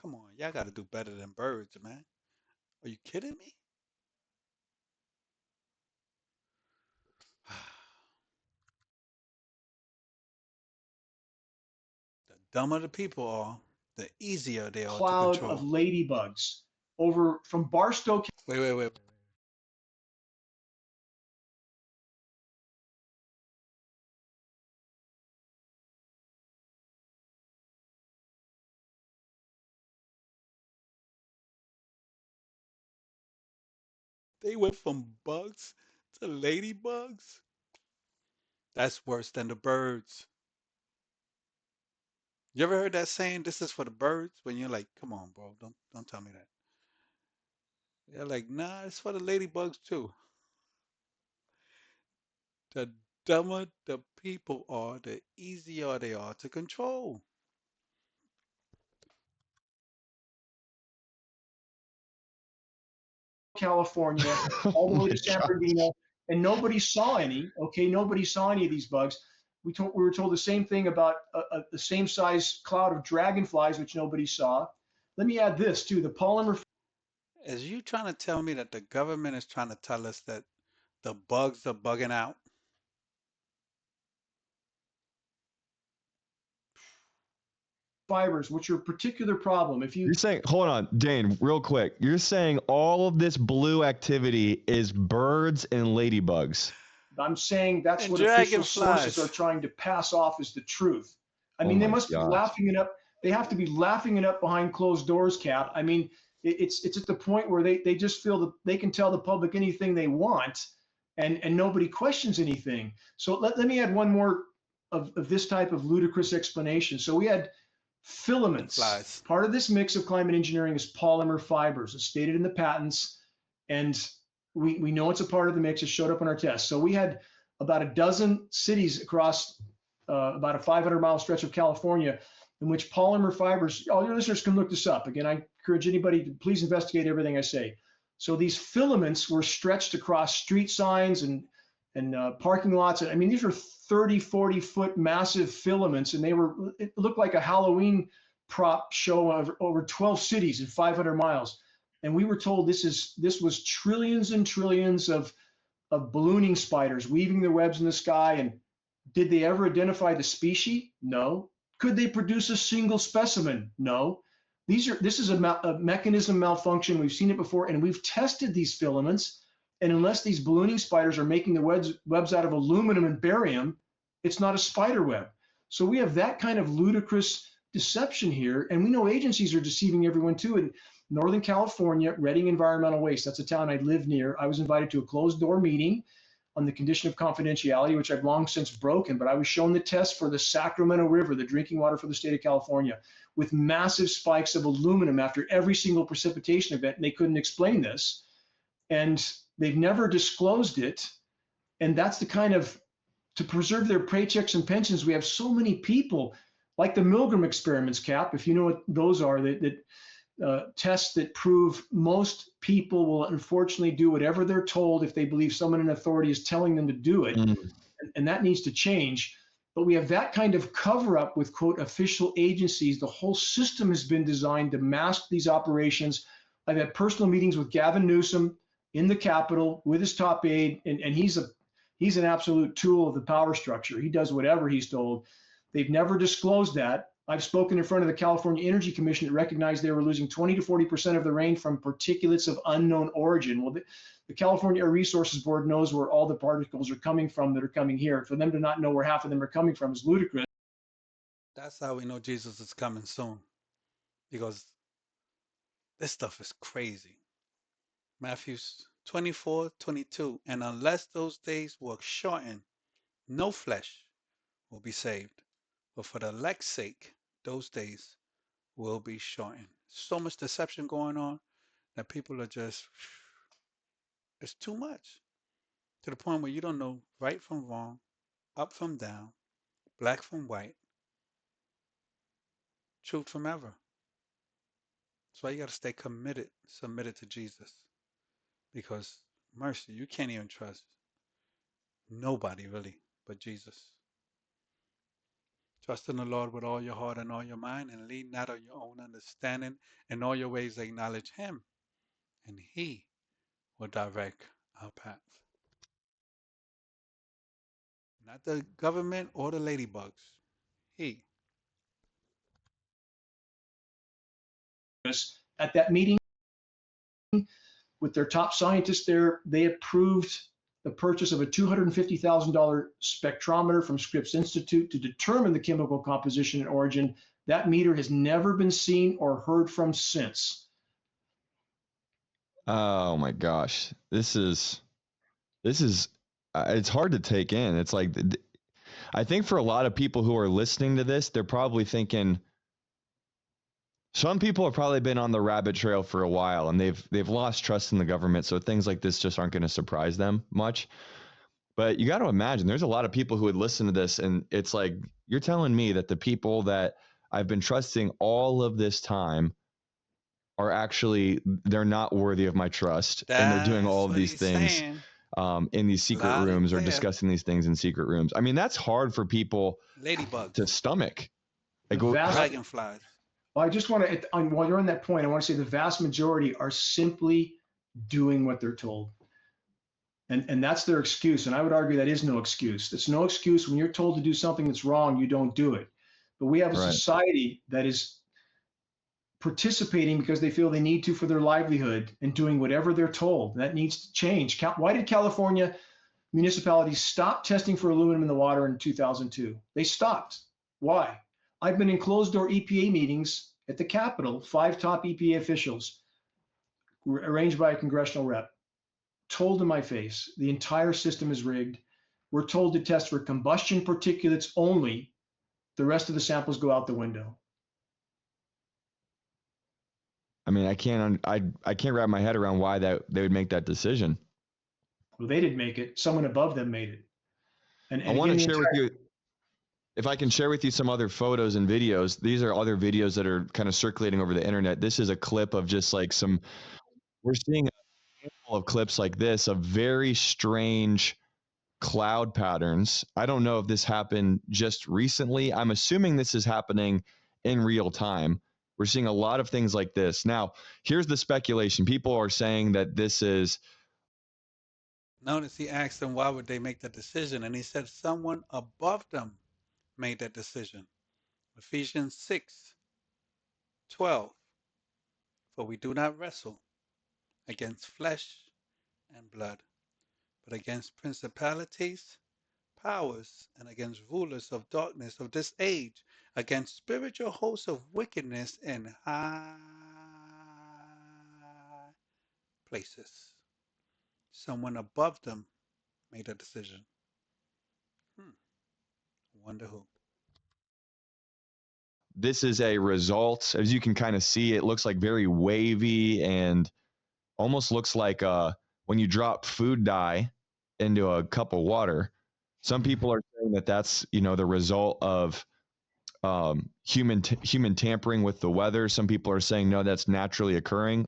Come on, y'all got to do better than birds, man. Are you kidding me? The dumber the people are, the easier they are to Cloud of control. ladybugs over from Barstow. Wait. They went from bugs to ladybugs. That's worse than the birds. You ever heard that saying, this is for the birds? When you're like, come on, bro, don't tell me that. They're like, nah, it's for the ladybugs too. The dumber the people are, the easier they are to control. California, Oh all the way my to San god. Bernardino, and nobody saw any. Okay, nobody saw any of these bugs. We were told the same thing about the same size cloud of dragonflies, which nobody saw. Let me add this too: the polymer. Is you trying to tell me that the government is trying to tell us that the bugs are bugging out? Fibers, which are a particular problem. If you You're saying, hold on, Dane, real quick. You're saying all of this blue activity is birds and ladybugs. I'm saying that's And what official sources are dragonflies. trying to pass off as the truth. I Oh mean, they my must be gosh. laughing it up. They have to be laughing it up behind closed doors, Cap. I mean, it's at the point where they just feel that they can tell the public anything they want, and nobody questions anything. So let me add one more of this type of ludicrous explanation. So we had And filaments. flies. Part of this mix of climate engineering is polymer fibers. It's stated in the patents, and we know it's a part of the mix. It showed up in our tests. So we had about a dozen cities across about a 500-mile stretch of California in which polymer fibers, all your listeners can look this up. Again, I encourage anybody to please investigate everything I say. So these filaments were stretched across street signs and parking lots. I mean, these were 30, 40-foot massive filaments, and it looked like a Halloween prop show of over 12 cities in 500 miles. And we were told this was trillions and trillions of ballooning spiders weaving their webs in the sky. And did they ever identify the species? No. Could they produce a single specimen? No. This is a mechanism malfunction. We've seen it before, and we've tested these filaments. And unless these ballooning spiders are making the webs out of aluminum and barium, it's not a spider web. So we have that kind of ludicrous deception here. And we know agencies are deceiving everyone too. In Northern California, Redding Environmental Waste, that's a town I live near. I was invited to a closed door meeting on the condition of confidentiality, which I've long since broken, but I was shown the test for the Sacramento River, the drinking water for the state of California, with massive spikes of aluminum after every single precipitation event, and they couldn't explain this. And they've never disclosed it. And that's the kind of, to preserve their paychecks and pensions, we have so many people, like the Milgram experiments, Cap, if you know what those are, that tests that prove most people will unfortunately do whatever they're told if they believe someone in authority is telling them to do it. Mm. And that needs to change. But we have that kind of cover up with, quote, official agencies. The whole system has been designed to mask these operations. I've had personal meetings with Gavin Newsom in the Capitol with his top aide, and he's an absolute tool of the power structure. He does whatever he's told. They've never disclosed that. I've spoken in front of the California Energy Commission that recognized they were losing 20 to 40% of the rain from particulates of unknown origin. Well, the California Air Resources Board knows where all the particles are coming from that are coming here. For them to not know where half of them are coming from is ludicrous. That's how we know Jesus is coming soon, because this stuff is crazy. Matthew 24:22, and unless those days were shortened, no flesh will be saved. But for the elect's sake, those days will be shortened. So much deception going on that people are just, it's too much. To the point where you don't know right from wrong, up from down, black from white, truth from error. That's why you got to stay committed, submitted to Jesus. Because mercy, you can't even trust nobody really but Jesus. Trust in the Lord with all your heart and all your mind, and lean not on your own understanding. In all your ways acknowledge him, and he will direct our path. Not the government or the ladybugs. He. At that meeting with their top scientists there, they approved the purchase of a $250,000 spectrometer from Scripps Institute to determine the chemical composition and origin. That meter has never been seen or heard from since. Oh my gosh. This is it's hard to take in. It's like, I think for a lot of people who are listening to this, they're probably thinking, some people have probably been on the rabbit trail for a while and they've lost trust in the government. So things like this just aren't going to surprise them much. But you got to imagine there's a lot of people who would listen to this, and it's like, you're telling me that the people that I've been trusting all of this time are actually, they're not worthy of my trust. And they're doing all of these things in these secret rooms, or discussing these things in secret rooms. I mean, that's hard for people to stomach. Like, Dragonflies. Well, I just want to, while you're on that point, I want to say the vast majority are simply doing what they're told. And that's their excuse. And I would argue that is no excuse. It's no excuse when you're told to do something that's wrong, you don't do it. But we have a society that is participating because they feel they need to for their livelihood and doing whatever they're told. That needs to change. Why did California municipalities stop testing for aluminum in the water in 2002? They stopped. Why? I've been in closed door EPA meetings at the Capitol, 5 top EPA officials arranged by a congressional rep, told in my face, the entire system is rigged. We're told to test for combustion particulates only. The rest of the samples go out the window. I mean, I can't wrap my head around why they would make that decision. Well, they didn't make it. Someone above them made it. And I want to share with you, if I can share with you some other photos and videos. These are other videos that are kind of circulating over the internet. This is a clip of just like we're seeing a handful of clips like this of very strange cloud patterns. I don't know if this happened just recently. I'm assuming this is happening in real time. We're seeing a lot of things like this. Now, here's the speculation. People are saying that this is. Notice he asked them why would they make that decision, and he said someone above them made that decision. Ephesians 6:12. For we do not wrestle against flesh and blood, but against principalities, powers, and against rulers of darkness of this age, against spiritual hosts of wickedness in high places. Someone above them made a decision. Wonder who. This is a result, as you can kind of see, it looks like very wavy and almost looks like when you drop food dye into a cup of water. Some people are saying that that's, the result of human tampering with the weather. Some people are saying, no, that's naturally occurring.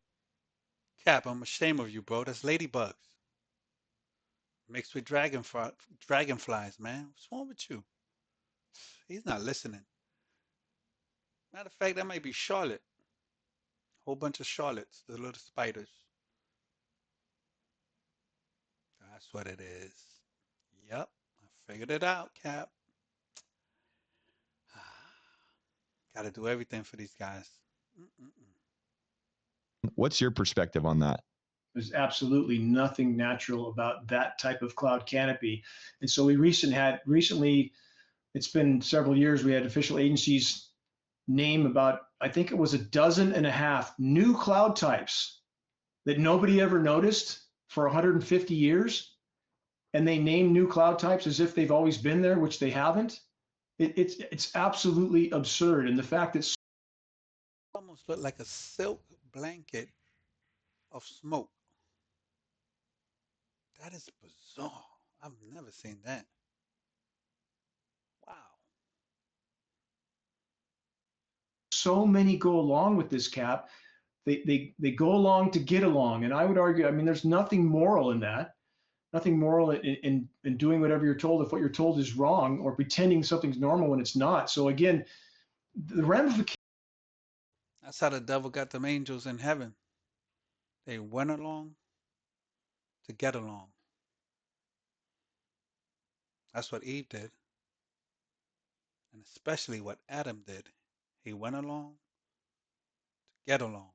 Cap, I'm ashamed of you, bro. That's ladybugs mixed with dragonflies, man. What's wrong with you? He's not listening. Matter of fact, that might be Charlotte. Whole bunch of Charlottes, the little spiders. That's what it is. Yep, I figured it out, Cap. Got to do everything for these guys. What's your perspective on that? There's absolutely nothing natural about that type of cloud canopy. And so we recently, it's been several years, we had official agencies name about, I think it was 12.5 new cloud types that nobody ever noticed for 150 years. And they name new cloud types as if they've always been there, which they haven't. It's absolutely absurd. And the fact that almost looked like a silk blanket of smoke. That is bizarre. I've never seen that. Wow. So many go along with this, Cap. They go along to get along. And I would argue, I mean, there's nothing moral in that. Nothing moral in doing whatever you're told if what you're told is wrong, or pretending something's normal when it's not. So again, the ramifications. That's how the devil got them angels in heaven. They went along to get along. That's what Eve did. And especially what Adam did. He went along to get along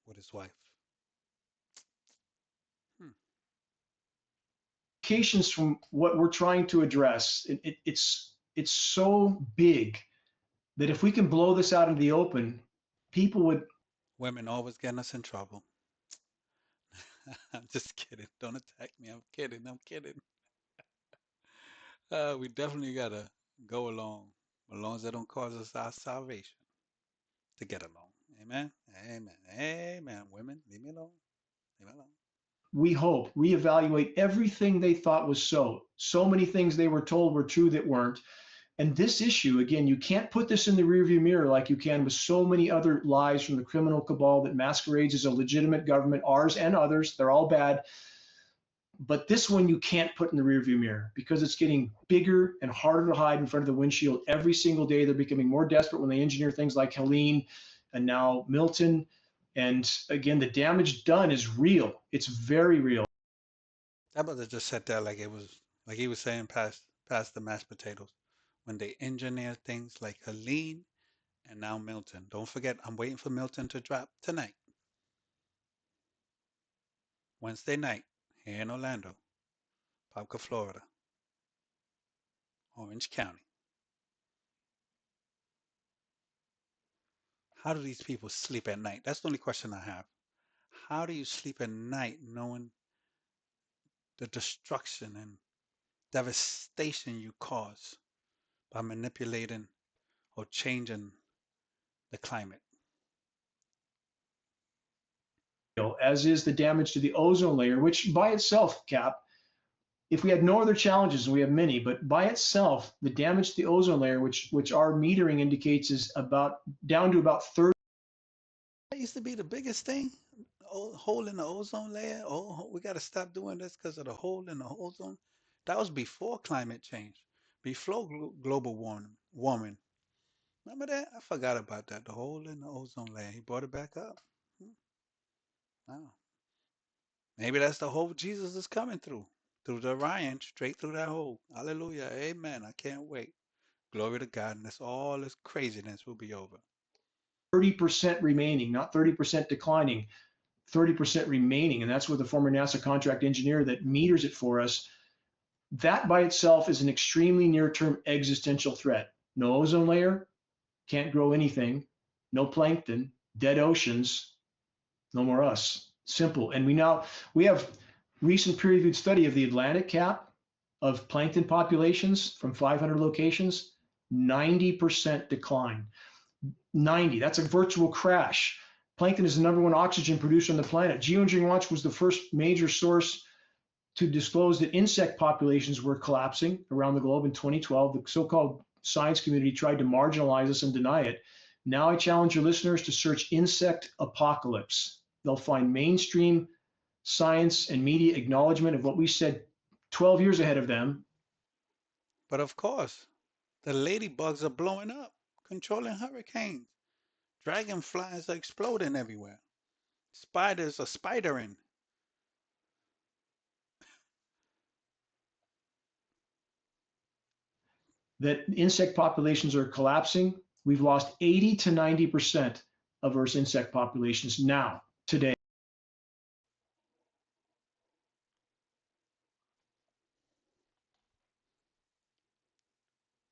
with his wife. From what we're trying to address, it's so big that if we can blow this out into the open, people would. Women always getting us in trouble. I'm just kidding. Don't attack me. I'm kidding. We definitely gotta go along, as long as they don't cause us our salvation, to get along. Amen. Amen. Amen. Women, leave me alone. Leave me alone. We hope reevaluate everything they thought was so many things they were told were true that weren't. And this issue, again, you can't put this in the rearview mirror like you can with so many other lies from the criminal cabal that masquerades as a legitimate government, ours and others. They're all bad. But this one you can't put in the rearview mirror because it's getting bigger and harder to hide in front of the windshield every single day. They're becoming more desperate when they engineer things like Halene and now Milton. And again, the damage done is real. It's very real. That brother just said that like it was, like he was saying past the mashed potatoes. When they engineer things like Halene and now Milton. Don't forget, I'm waiting for Milton to drop tonight. Wednesday night here in Orlando, Popka, Florida, Orange County. How do these people sleep at night? That's the only question I have. How do you sleep at night knowing the destruction and devastation you cause by manipulating or changing the climate? As is the damage to the ozone layer, which by itself, Cap, if we had no other challenges, and we have many, but by itself, the damage to the ozone layer, which our metering indicates is down to about 30. That used to be the biggest thing, hole in the ozone layer. Oh, we got to stop doing this because of the hole in the ozone. That was before climate change, before global warming. Remember that? I forgot about that. The hole in the ozone layer. He brought it back up. Wow. Maybe that's the hole Jesus is coming through the Orion, straight through that hole. Hallelujah. Amen. I can't wait. Glory to God. And all this craziness will be over. 30% remaining, not 30% declining, 30% remaining. And that's with the former NASA contract engineer that meters it for us. That by itself is an extremely near-term existential threat. No ozone layer, can't grow anything, no plankton, dead oceans, no more us. Simple. And we have recent peer-reviewed study of the Atlantic, Cap, of plankton populations from 500 locations, 90% decline. 90, that's a virtual crash. Plankton is the #1 oxygen producer on the planet. Geoengineering Watch was the first major source to disclose that insect populations were collapsing around the globe in 2012. The so-called science community tried to marginalize us and deny it. Now I challenge your listeners to search insect apocalypse. They'll find mainstream science and media acknowledgement of what we said 12 years ahead of them. But of course, the ladybugs are blowing up, controlling hurricanes. Dragonflies are exploding everywhere. Spiders are spidering. That insect populations are collapsing. We've lost 80 to 90% of Earth's insect populations now, today.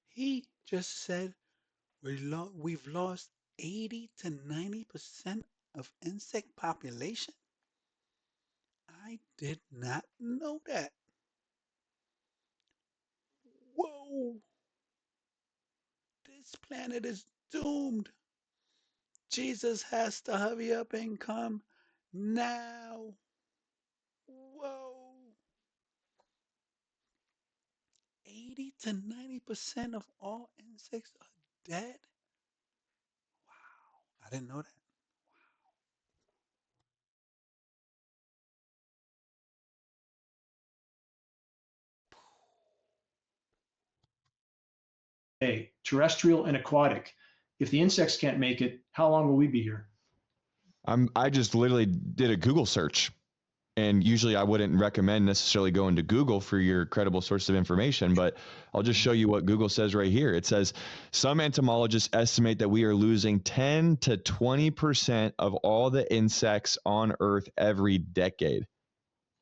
He just said we've lost 80 to 90% of insect population. I did not know that. Whoa, this planet is doomed. Jesus has to hurry up and come now. Whoa. 80 to 90% of all insects are dead? Wow, I didn't know that. Terrestrial and aquatic. If the insects can't make it, how long will we be here? I just literally did a Google search, and usually I wouldn't recommend necessarily going to Google for your credible source of information, but I'll just show you what Google says right here. It says some entomologists estimate that we are losing 10 to 20% of all the insects on Earth every decade.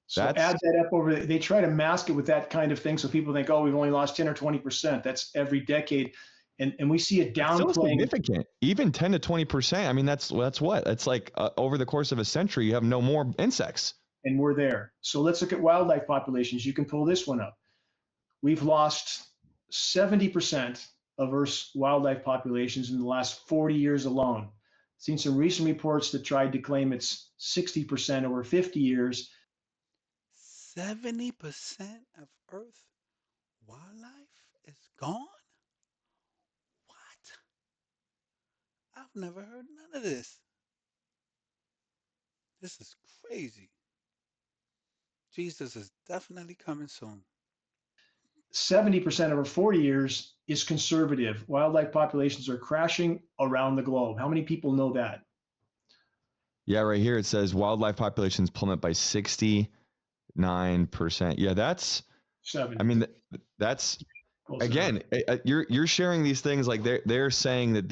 So add that up over, they try to mask it with that kind of thing so people think, oh, we've only lost 10 or 20%. That's every decade. And we see it downplaying. Still significant. Even 10 to 20%. I mean, that's what? That's like over the course of a century, you have no more insects. And we're there. So let's look at wildlife populations. You can pull this one up. We've lost 70% of Earth's wildlife populations in the last 40 years alone. Seen some recent reports that tried to claim it's 60% over 50 years. 70% of Earth wildlife is gone? What? I've never heard none of this. This is crazy. Jesus is definitely coming soon. 70% over 40 years is conservative. Wildlife populations are crashing around the globe. How many people know that? Yeah, right here it says wildlife populations plummet by 69%. Yeah, that's 70. I mean, that's again, you're sharing these things like they're saying that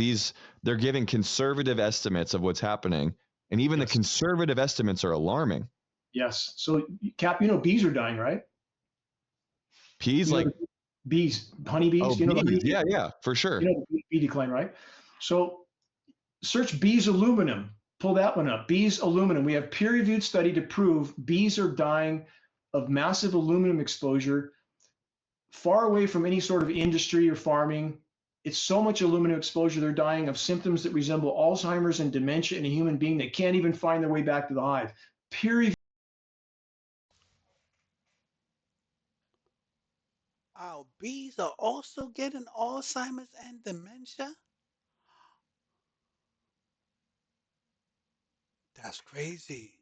they're giving conservative estimates of what's happening, and even the conservative estimates are alarming. Yes. So, Cap, bees are dying, right? Bees, bees, honeybees. Oh, bees. Yeah, for sure. Bee decline, right? So, search bees aluminum. Pull that one up. Bees aluminum. We have peer-reviewed study to prove bees are dying of massive aluminum exposure, far away from any sort of industry or farming. It's so much aluminum exposure, they're dying of symptoms that resemble Alzheimer's and dementia in a human being. They can't even find their way back to the hive. Peer-reviewed. Our bees are also getting Alzheimer's and dementia? That's crazy.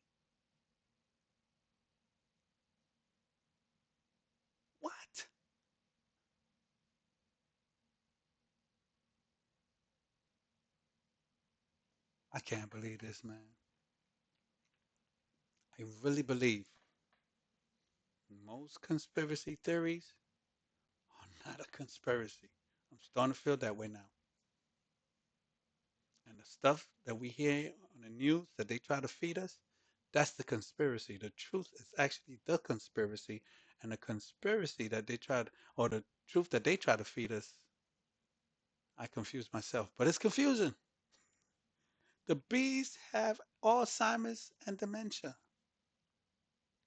What? I can't believe this, man. I really believe most conspiracy theories are not a conspiracy. I'm starting to feel that way now. And the stuff that we hear on the news that they try to feed us, that's the conspiracy. The truth is actually the conspiracy. And the conspiracy that they tried, or the truth that they try to feed us, I confuse myself. But it's confusing. The bees have Alzheimer's and dementia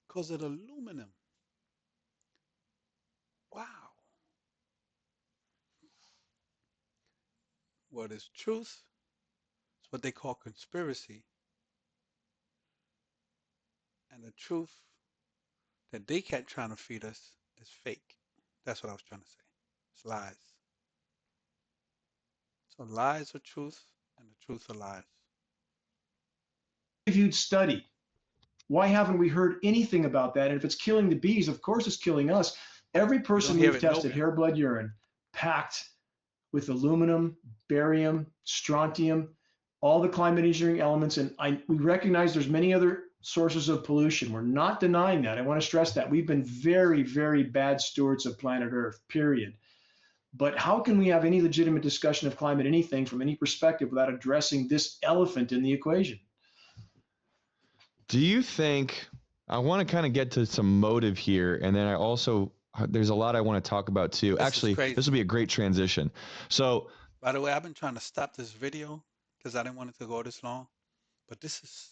because of the aluminum. Wow. What is truth? It's what they call conspiracy. And the truth that they kept trying to feed us is fake. That's what I was trying to say. It's lies. So lies are truth, and the truth are lies. Reviewed study. Why haven't we heard anything about that? And if it's killing the bees, of course it's killing us. Every You don't person hear we've it tested, nowhere. hair, blood, urine, packed with aluminum, barium, strontium, all the climate engineering elements. And we recognize there's many other sources of pollution. We're not denying that. I want to stress that. We've been very, very bad stewards of planet Earth, period. But how can we have any legitimate discussion of climate anything from any perspective without addressing this elephant in the equation? Do you think, I want to kind of get to some motive here, and then I also, there's a lot I want to talk about too. This is Actually, this will crazy. be a great transition. So, By the way, I've been trying to stop this video because I didn't want it to go this long. But this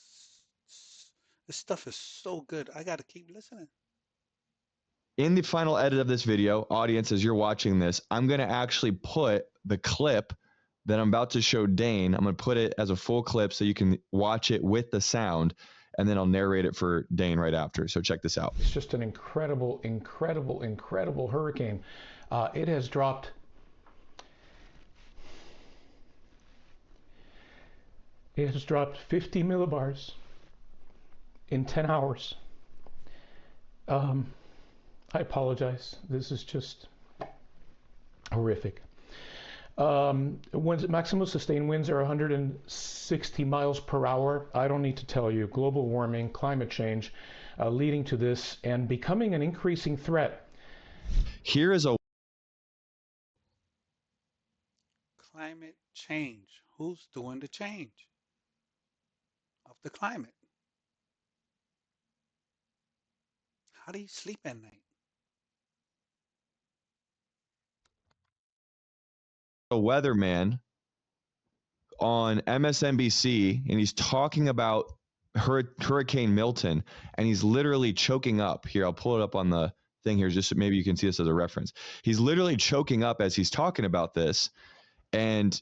stuff is so good. I got to keep listening. in the final edit of this video, audience, as you're watching this, I'm going to actually put the clip that I'm about to show Dane. I'm going to put it as a full clip so you can watch it with the sound, and then I'll narrate it for Dane right after. So check this out. It's just an incredible, incredible, incredible hurricane. It has dropped 50 millibars in 10 hours. I apologize. This is just horrific. Maximum sustained winds are 160 miles per hour. I don't need to tell you, global warming, climate change, leading to this and becoming an increasing threat. Here is a Climate change. Who's doing the change of the climate? How do you sleep at night? weatherman on MSNBC, and he's talking about Hurricane Milton, and he's literally choking up. Here, I'll pull it up on the thing here, just so maybe you can see this as a reference. He's literally choking up as he's talking about this, and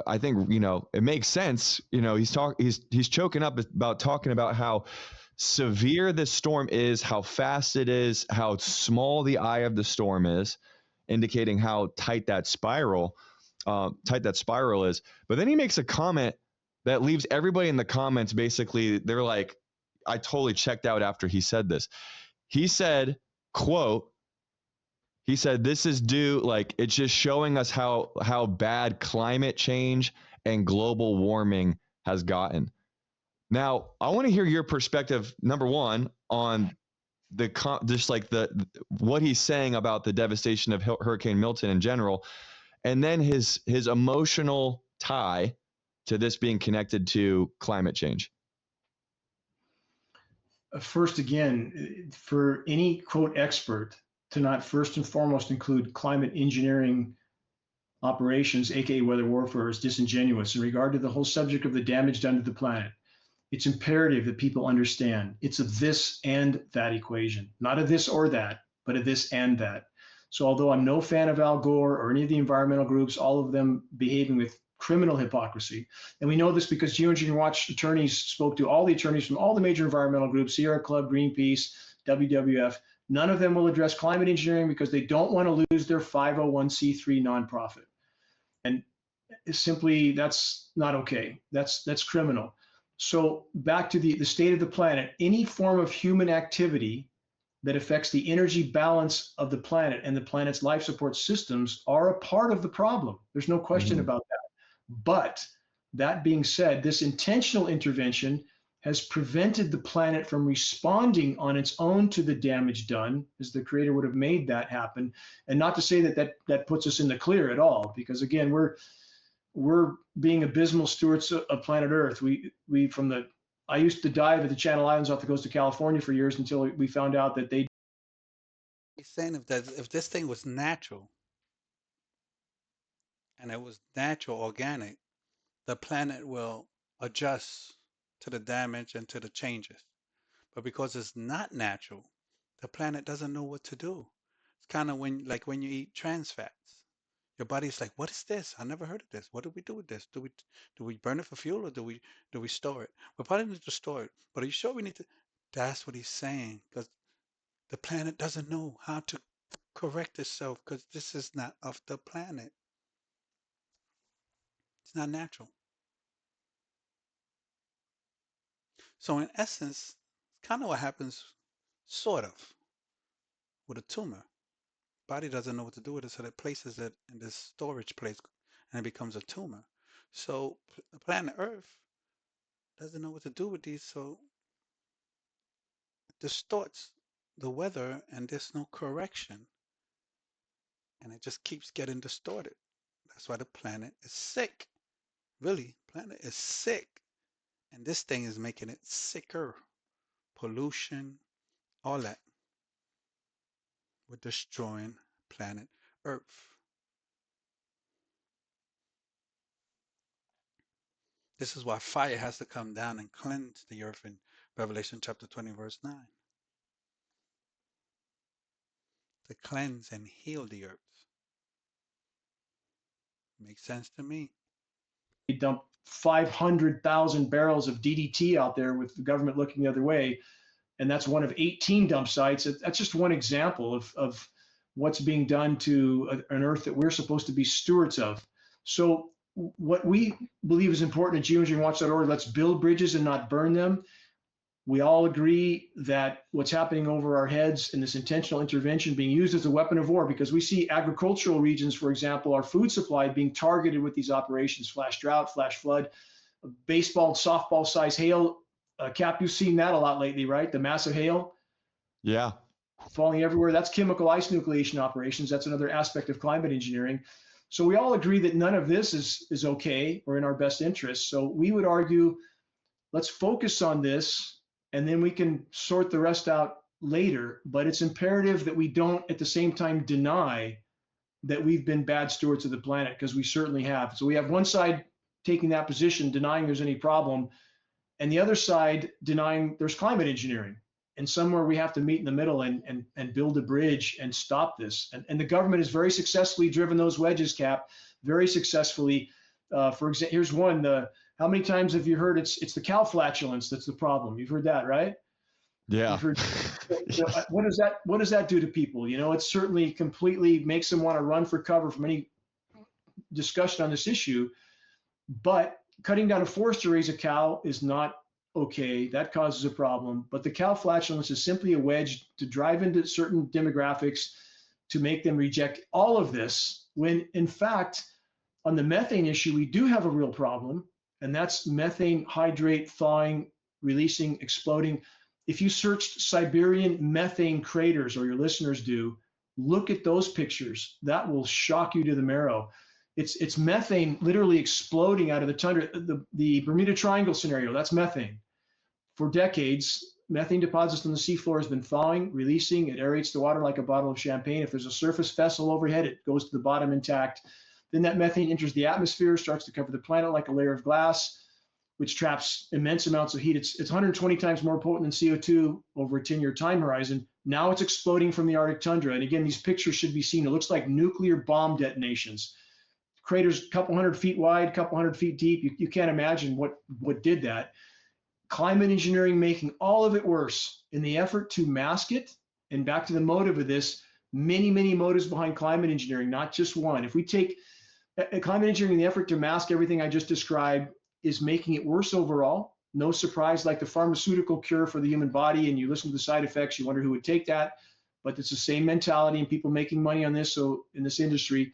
I think it makes sense. He's choking up about talking about how severe this storm is, how fast it is, how small the eye of the storm is, indicating how tight that spiral is. But then he makes a comment that leaves everybody in the comments basically, they're like, I totally checked out after he said this. He said, quote, he said, this is due, like, it's just showing us how bad climate change and global warming has gotten. Now, I want to hear your perspective, number one, on what he's saying about the devastation of Hurricane Milton in general, and then his emotional tie to this being connected to climate change. First, again, for any quote expert to not first and foremost include climate engineering operations, aka weather warfare, is disingenuous in regard to the whole subject of the damage done to the planet. It's imperative that people understand it's a this and that equation, not a this or that, but a this and that. So although I'm no fan of Al Gore or any of the environmental groups, all of them behaving with criminal hypocrisy. And we know this because Geoengineering Watch attorneys spoke to all the attorneys from all the major environmental groups, Sierra Club, Greenpeace, WWF. None of them will address climate engineering because they don't want to lose their 501c3 nonprofit. And simply, that's not okay. That's criminal. So back to the state of the planet, any form of human activity that affects the energy balance of the planet and the planet's life support systems are a part of the problem. There's no question about that. But that being said, this intentional intervention has prevented the planet from responding on its own to the damage done, as the creator would have made that happen. And not to say that puts us in the clear at all, because again, we're being abysmal stewards of planet Earth. I used to dive at the Channel Islands off the coast of California for years until we found out that they. He's saying if this thing was natural and it was natural, organic, the planet will adjust to the damage and to the changes. But because it's not natural, the planet doesn't know what to do. It's kind of when you eat trans fats. Your body's like, what is this? I never heard of this. What do we do with this? Do we burn it for fuel or do we store it? We probably need to store it. But are you sure we need to? That's what he's saying, because the planet doesn't know how to correct itself, because this is not of the planet. It's not natural. So in essence, it's kind of what happens, sort of, with a tumor. body doesn't know what to do with it, so it places it in this storage place, and it becomes a tumor. So the planet Earth doesn't know what to do with these, so it distorts the weather, and there's no correction, and it just keeps getting distorted. That's why the planet is sick. Really, planet is sick, and this thing is making it sicker. Pollution, all that. We're destroying planet Earth. This is why fire has to come down and cleanse the earth in Revelation chapter 20, verse 9. To cleanse and heal the earth. Makes sense to me. They dump 500,000 barrels of DDT out there with the government looking the other way. And that's one of 18 dump sites. That's just one example of what's being done to an earth that we're supposed to be stewards of. So what we believe is important at geoengineeringwatch.org, let's build bridges and not burn them. We all agree that what's happening over our heads in this intentional intervention being used as a weapon of war, because we see agricultural regions, for example, our food supply being targeted with these operations, flash drought, flash flood, baseball, softball size hail. Cap, you've seen that a lot lately, right? The massive hail. Yeah. Falling everywhere. That's chemical ice nucleation operations. That's another aspect of climate engineering. So we all agree that none of this is okay or in our best interest. So we would argue, let's focus on this, and then we can sort the rest out later. But it's imperative that we don't at the same time deny that we've been bad stewards of the planet, because we certainly have. So we have one side taking that position, denying there's any problem, and the other side denying there's climate engineering. And somewhere we have to meet in the middle and build a bridge and stop this. And the government has very successfully driven those wedges, Cap, very successfully. For example, here's one. How many times have you heard it's the cow flatulence that's the problem? You've heard that, right? Yeah. You've heard, what does that do to people? You know, it certainly completely makes them want to run for cover from any discussion on this issue. But cutting down a forest to raise a cow is not okay. That causes a problem. But the cow flatulence is simply a wedge to drive into certain demographics to make them reject all of this, when in fact, on the methane issue, we do have a real problem, and that's methane hydrate, thawing, releasing, exploding. If you searched Siberian methane craters, or your listeners do, look at those pictures. That will shock you to the marrow. It's methane literally exploding out of the tundra. The Bermuda Triangle scenario, that's methane. For decades, methane deposits on the seafloor has been thawing, releasing. It aerates the water like a bottle of champagne. If there's a surface vessel overhead, it goes to the bottom intact. Then that methane enters the atmosphere, starts to cover the planet like a layer of glass, which traps immense amounts of heat. It's 120 times more potent than CO2 over a 10-year time horizon. Now it's exploding from the Arctic tundra. And again, these pictures should be seen. It looks like nuclear bomb detonations. Craters a couple hundred feet wide, couple hundred feet deep. You can't imagine what did that. Climate engineering making all of it worse in the effort to mask it. And back to the motive of this, many, many motives behind climate engineering, not just one. If we take climate engineering in the effort to mask everything I just described, is making it worse overall. No surprise, like the pharmaceutical cure for the human body, and you listen to the side effects, you wonder who would take that. But it's the same mentality and people making money on this, so in this industry.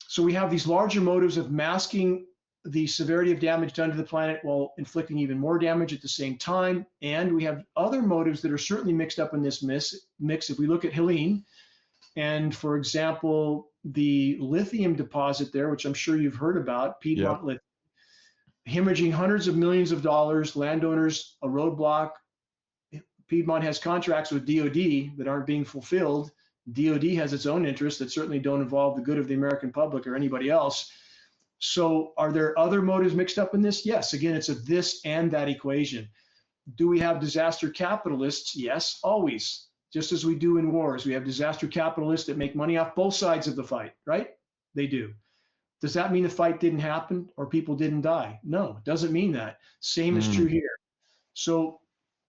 So we have these larger motives of masking the severity of damage done to the planet while inflicting even more damage at the same time. And we have other motives that are certainly mixed up in this mix. If we look at Halene, and for example, the lithium deposit there, which I'm sure you've heard about, Piedmont Lithium, hemorrhaging hundreds of millions of dollars, landowners, a roadblock. Piedmont has contracts with DOD that aren't being fulfilled. DOD has its own interests that certainly don't involve the good of the American public or anybody else. So are there other motives mixed up in this? Yes. Again, it's a this and that equation. Do we have disaster capitalists? Yes, always. Just as we do in wars, we have disaster capitalists that make money off both sides of the fight, right? They do. Does that mean the fight didn't happen or people didn't die? No, it doesn't mean that. Same is true here. So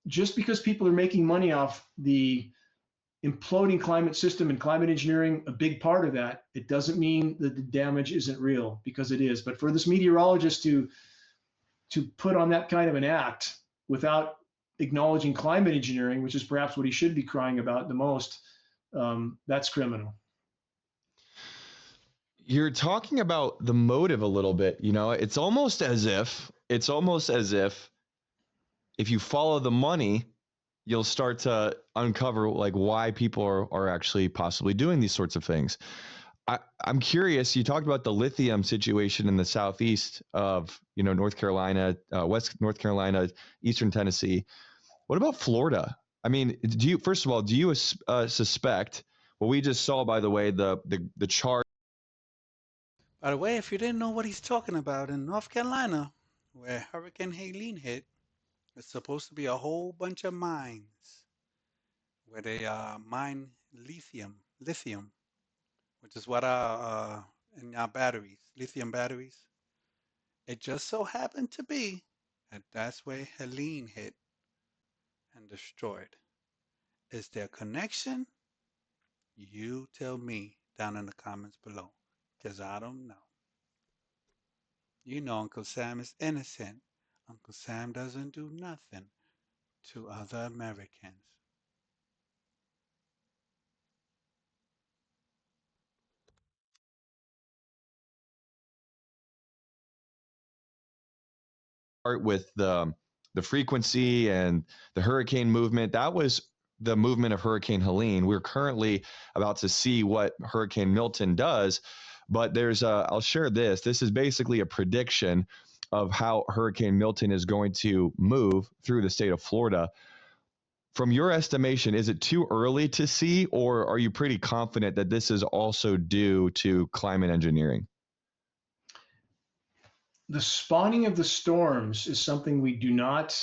just because people are making money off the imploding climate system and climate engineering, a big part of that, it doesn't mean that the damage isn't real, because it is. But for this meteorologist to put on that kind of an act without acknowledging climate engineering, which is perhaps what he should be crying about the most, that's criminal. You're talking about the motive a little bit, you know, it's almost as if if you follow the money, you'll start to uncover like why people are actually possibly doing these sorts of things. I'm curious. You talked about the lithium situation in the southeast of, you know, North Carolina, West North Carolina, Eastern Tennessee. What about Florida? I mean, do you, first of all, do you suspect what we just saw? By the way, the charge. By the way, if you didn't know what he's talking about, in North Carolina, where Hurricane Halene hit, it's supposed to be a whole bunch of mines where they mine lithium, which is what in our batteries, lithium batteries. It just so happened to be that that's where Helene hit and destroyed. Is there a connection? You tell me down in the comments below, because I don't know. You know Uncle Sam is innocent. Uncle Sam doesn't do nothing to other Americans. With the frequency and the hurricane movement. That was the movement of Hurricane Helene. We're currently about to see what Hurricane Milton does, but there's I'll share this. This is basically a prediction of how Hurricane Milton is going to move through the state of Florida. From your estimation, is it too early to see, or are you pretty confident that this is also due to climate engineering? The spawning of the storms is something we do not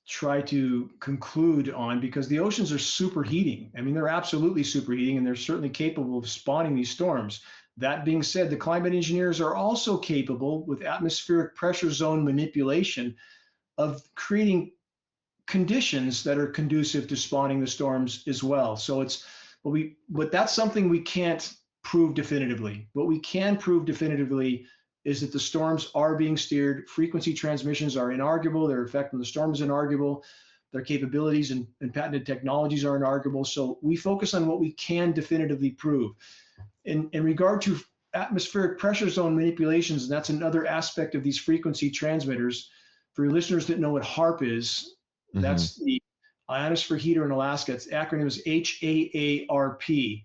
try to conclude on because the oceans are superheating. I mean, they're absolutely superheating, and they're certainly capable of spawning these storms. That being said, the climate engineers are also capable, with atmospheric pressure zone manipulation, of creating conditions that are conducive to spawning the storms as well. So but that's something we can't prove definitively. What we can prove definitively is that the storms are being steered. Frequency transmissions are inarguable. Their effect on the storm is inarguable. Their capabilities and patented technologies are inarguable. So we focus on what we can definitively prove. In regard to atmospheric pressure zone manipulations, and that's another aspect of these frequency transmitters. For your listeners that know what HAARP is, that's the ionosphere heater in Alaska. Its acronym is HAARP.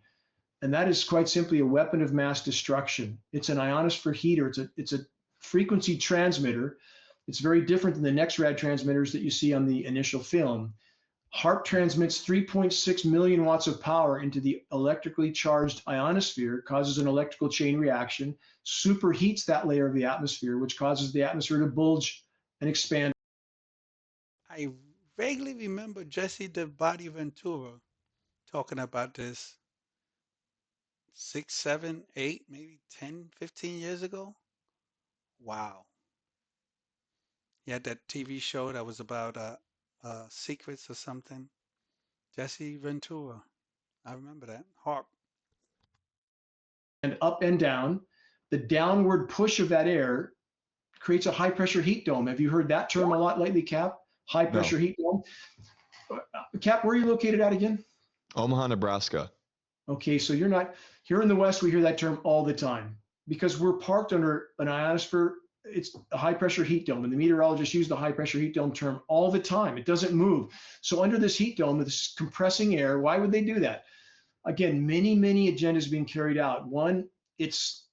And that is quite simply a weapon of mass destruction. It's an ionosphere heater. It's a frequency transmitter. It's very different than the NEXRAD transmitters that you see on the initial film. HAARP transmits 3.6 million watts of power into the electrically charged ionosphere, causes an electrical chain reaction, superheats that layer of the atmosphere, which causes the atmosphere to bulge and expand. I vaguely remember Jesse the Body Ventura talking about this 6, 7, 8, maybe 10, 15 years ago. Wow. He had that TV show that was about secrets or something. Jesse Ventura. I remember that. HAARP. And up and down. The downward push of that air creates a high pressure heat dome. Have you heard that term a lot lately, Cap? High pressure heat dome. Cap, where are you located at again? Omaha, Nebraska. Okay, so you're not here in the West. We hear that term all the time because we're parked under an ionosphere. It's a high pressure heat dome, and the meteorologists use the high pressure heat dome term all the time. It doesn't move. So under this heat dome, this compressing air, why would they do that? Again, many agendas being carried out. One, it's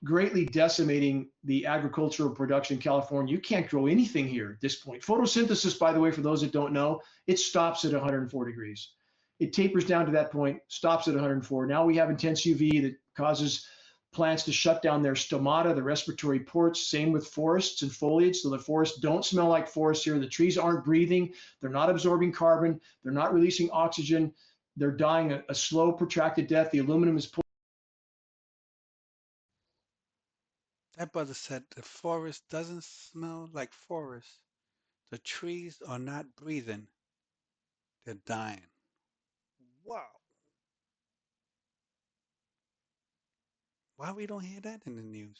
greatly decimating the agricultural production in California. You can't grow anything here at this point. Photosynthesis, by the way, for those that don't know, it stops at 104 degrees. It tapers down to that point, stops at 104. Now we have intense UV that causes plants to shut down their stomata, the respiratory ports. Same with forests and foliage. So the forests don't smell like forests here. The trees aren't breathing. They're not absorbing carbon. They're not releasing oxygen. They're dying a slow, protracted death. The aluminum is That brother said the forest doesn't smell like forest. The trees are not breathing. They're dying. Wow. Why we don't hear that in the news?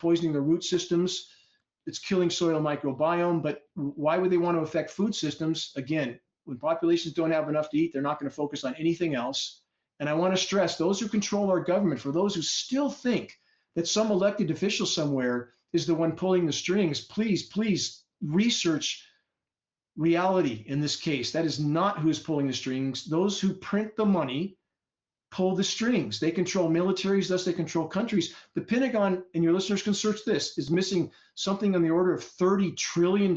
poisoning the root systems. It's killing soil microbiome. But why would they want to affect food systems? Again, When populations don't have enough to eat, they're not going to focus on anything else. And I want to stress those who control our government, for those who still think that some elected official somewhere is the one pulling the strings, please research reality in this case. That is not who is pulling the strings. Those who print the money pull the strings. They control militaries, thus they control countries. The Pentagon, and your listeners can search this, is missing something on the order of $30 trillion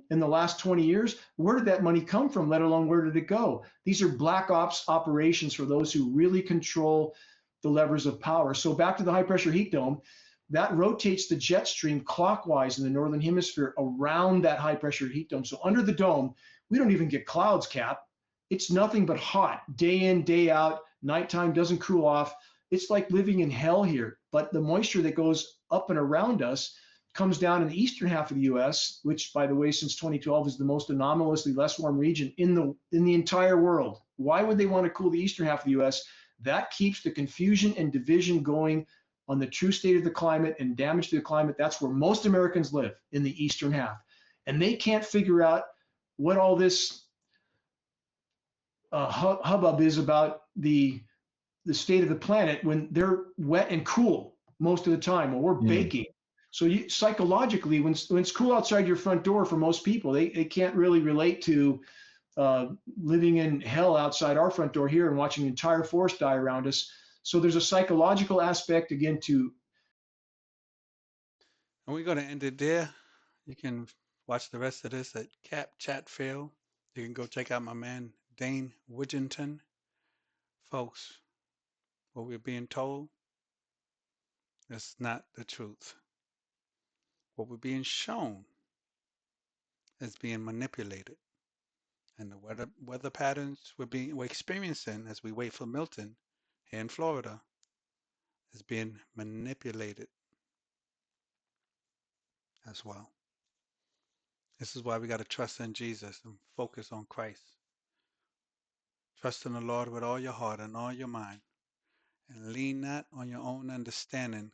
in the last 20 years. Where did that money come from, let alone where did it go? These are black ops operations for those who really control the levers of power. So back to the high pressure heat dome, that rotates the jet stream clockwise in the northern hemisphere around that high pressure heat dome. So under the dome, we don't even get clouds, Cap. It's nothing but hot, day in, day out. Nighttime doesn't cool off. It's like living in hell here. But the moisture that goes up and around us comes down in the eastern half of the U.S., which, by the way, since 2012 is the most anomalously less warm region in the entire world. Why would they want to cool the eastern half of the U.S.? That keeps the confusion and division going on the true state of the climate and damage to the climate. That's where most Americans live, in the eastern half. And they can't figure out what all this hubbub is about the state of the planet when they're wet and cool most of the time, or we're baking. So psychologically, when it's cool outside your front door for most people, they can't really relate to living in hell outside our front door here and watching the entire forest die around us. So there's a psychological aspect again to. And we're going to end it there. You can watch the rest of this at Cap Chatfield. You can go check out my man Dane Widgington. Folks, what we're being told is not the truth. What we're being shown is being manipulated. And the weather patterns we're experiencing as we wait for Milton here in Florida is being manipulated as well. This is why we got to trust in Jesus and focus on Christ. Trust in the Lord with all your heart and all your mind, and lean not on your own understanding.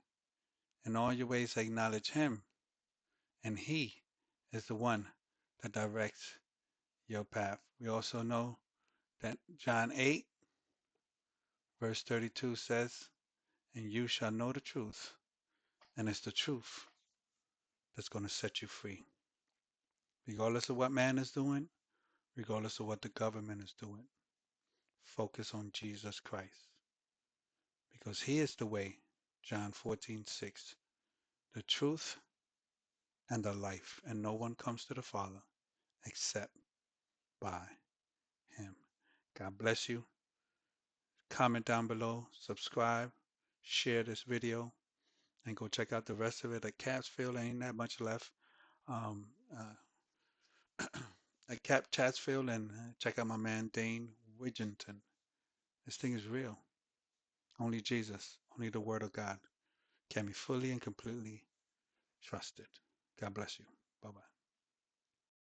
In all your ways acknowledge Him, and He is the one that directs your path. We also know that John 8, verse 32 says, and you shall know the truth, and it's the truth that's going to set you free. Regardless of what man is doing, regardless of what the government is doing, focus on Jesus Christ. Because He is the way, John 14:6, the truth and the life, and no one comes to the Father except by Him. God bless you. Comment down below, subscribe, share this video, and go check out the rest of it at Capsfield. Ain't that much left. At Cap Chatsfield, and check out my man Dane Widgington. This thing is real. Only Jesus, only the Word of God can be fully and completely trusted. God bless you. Bye-bye.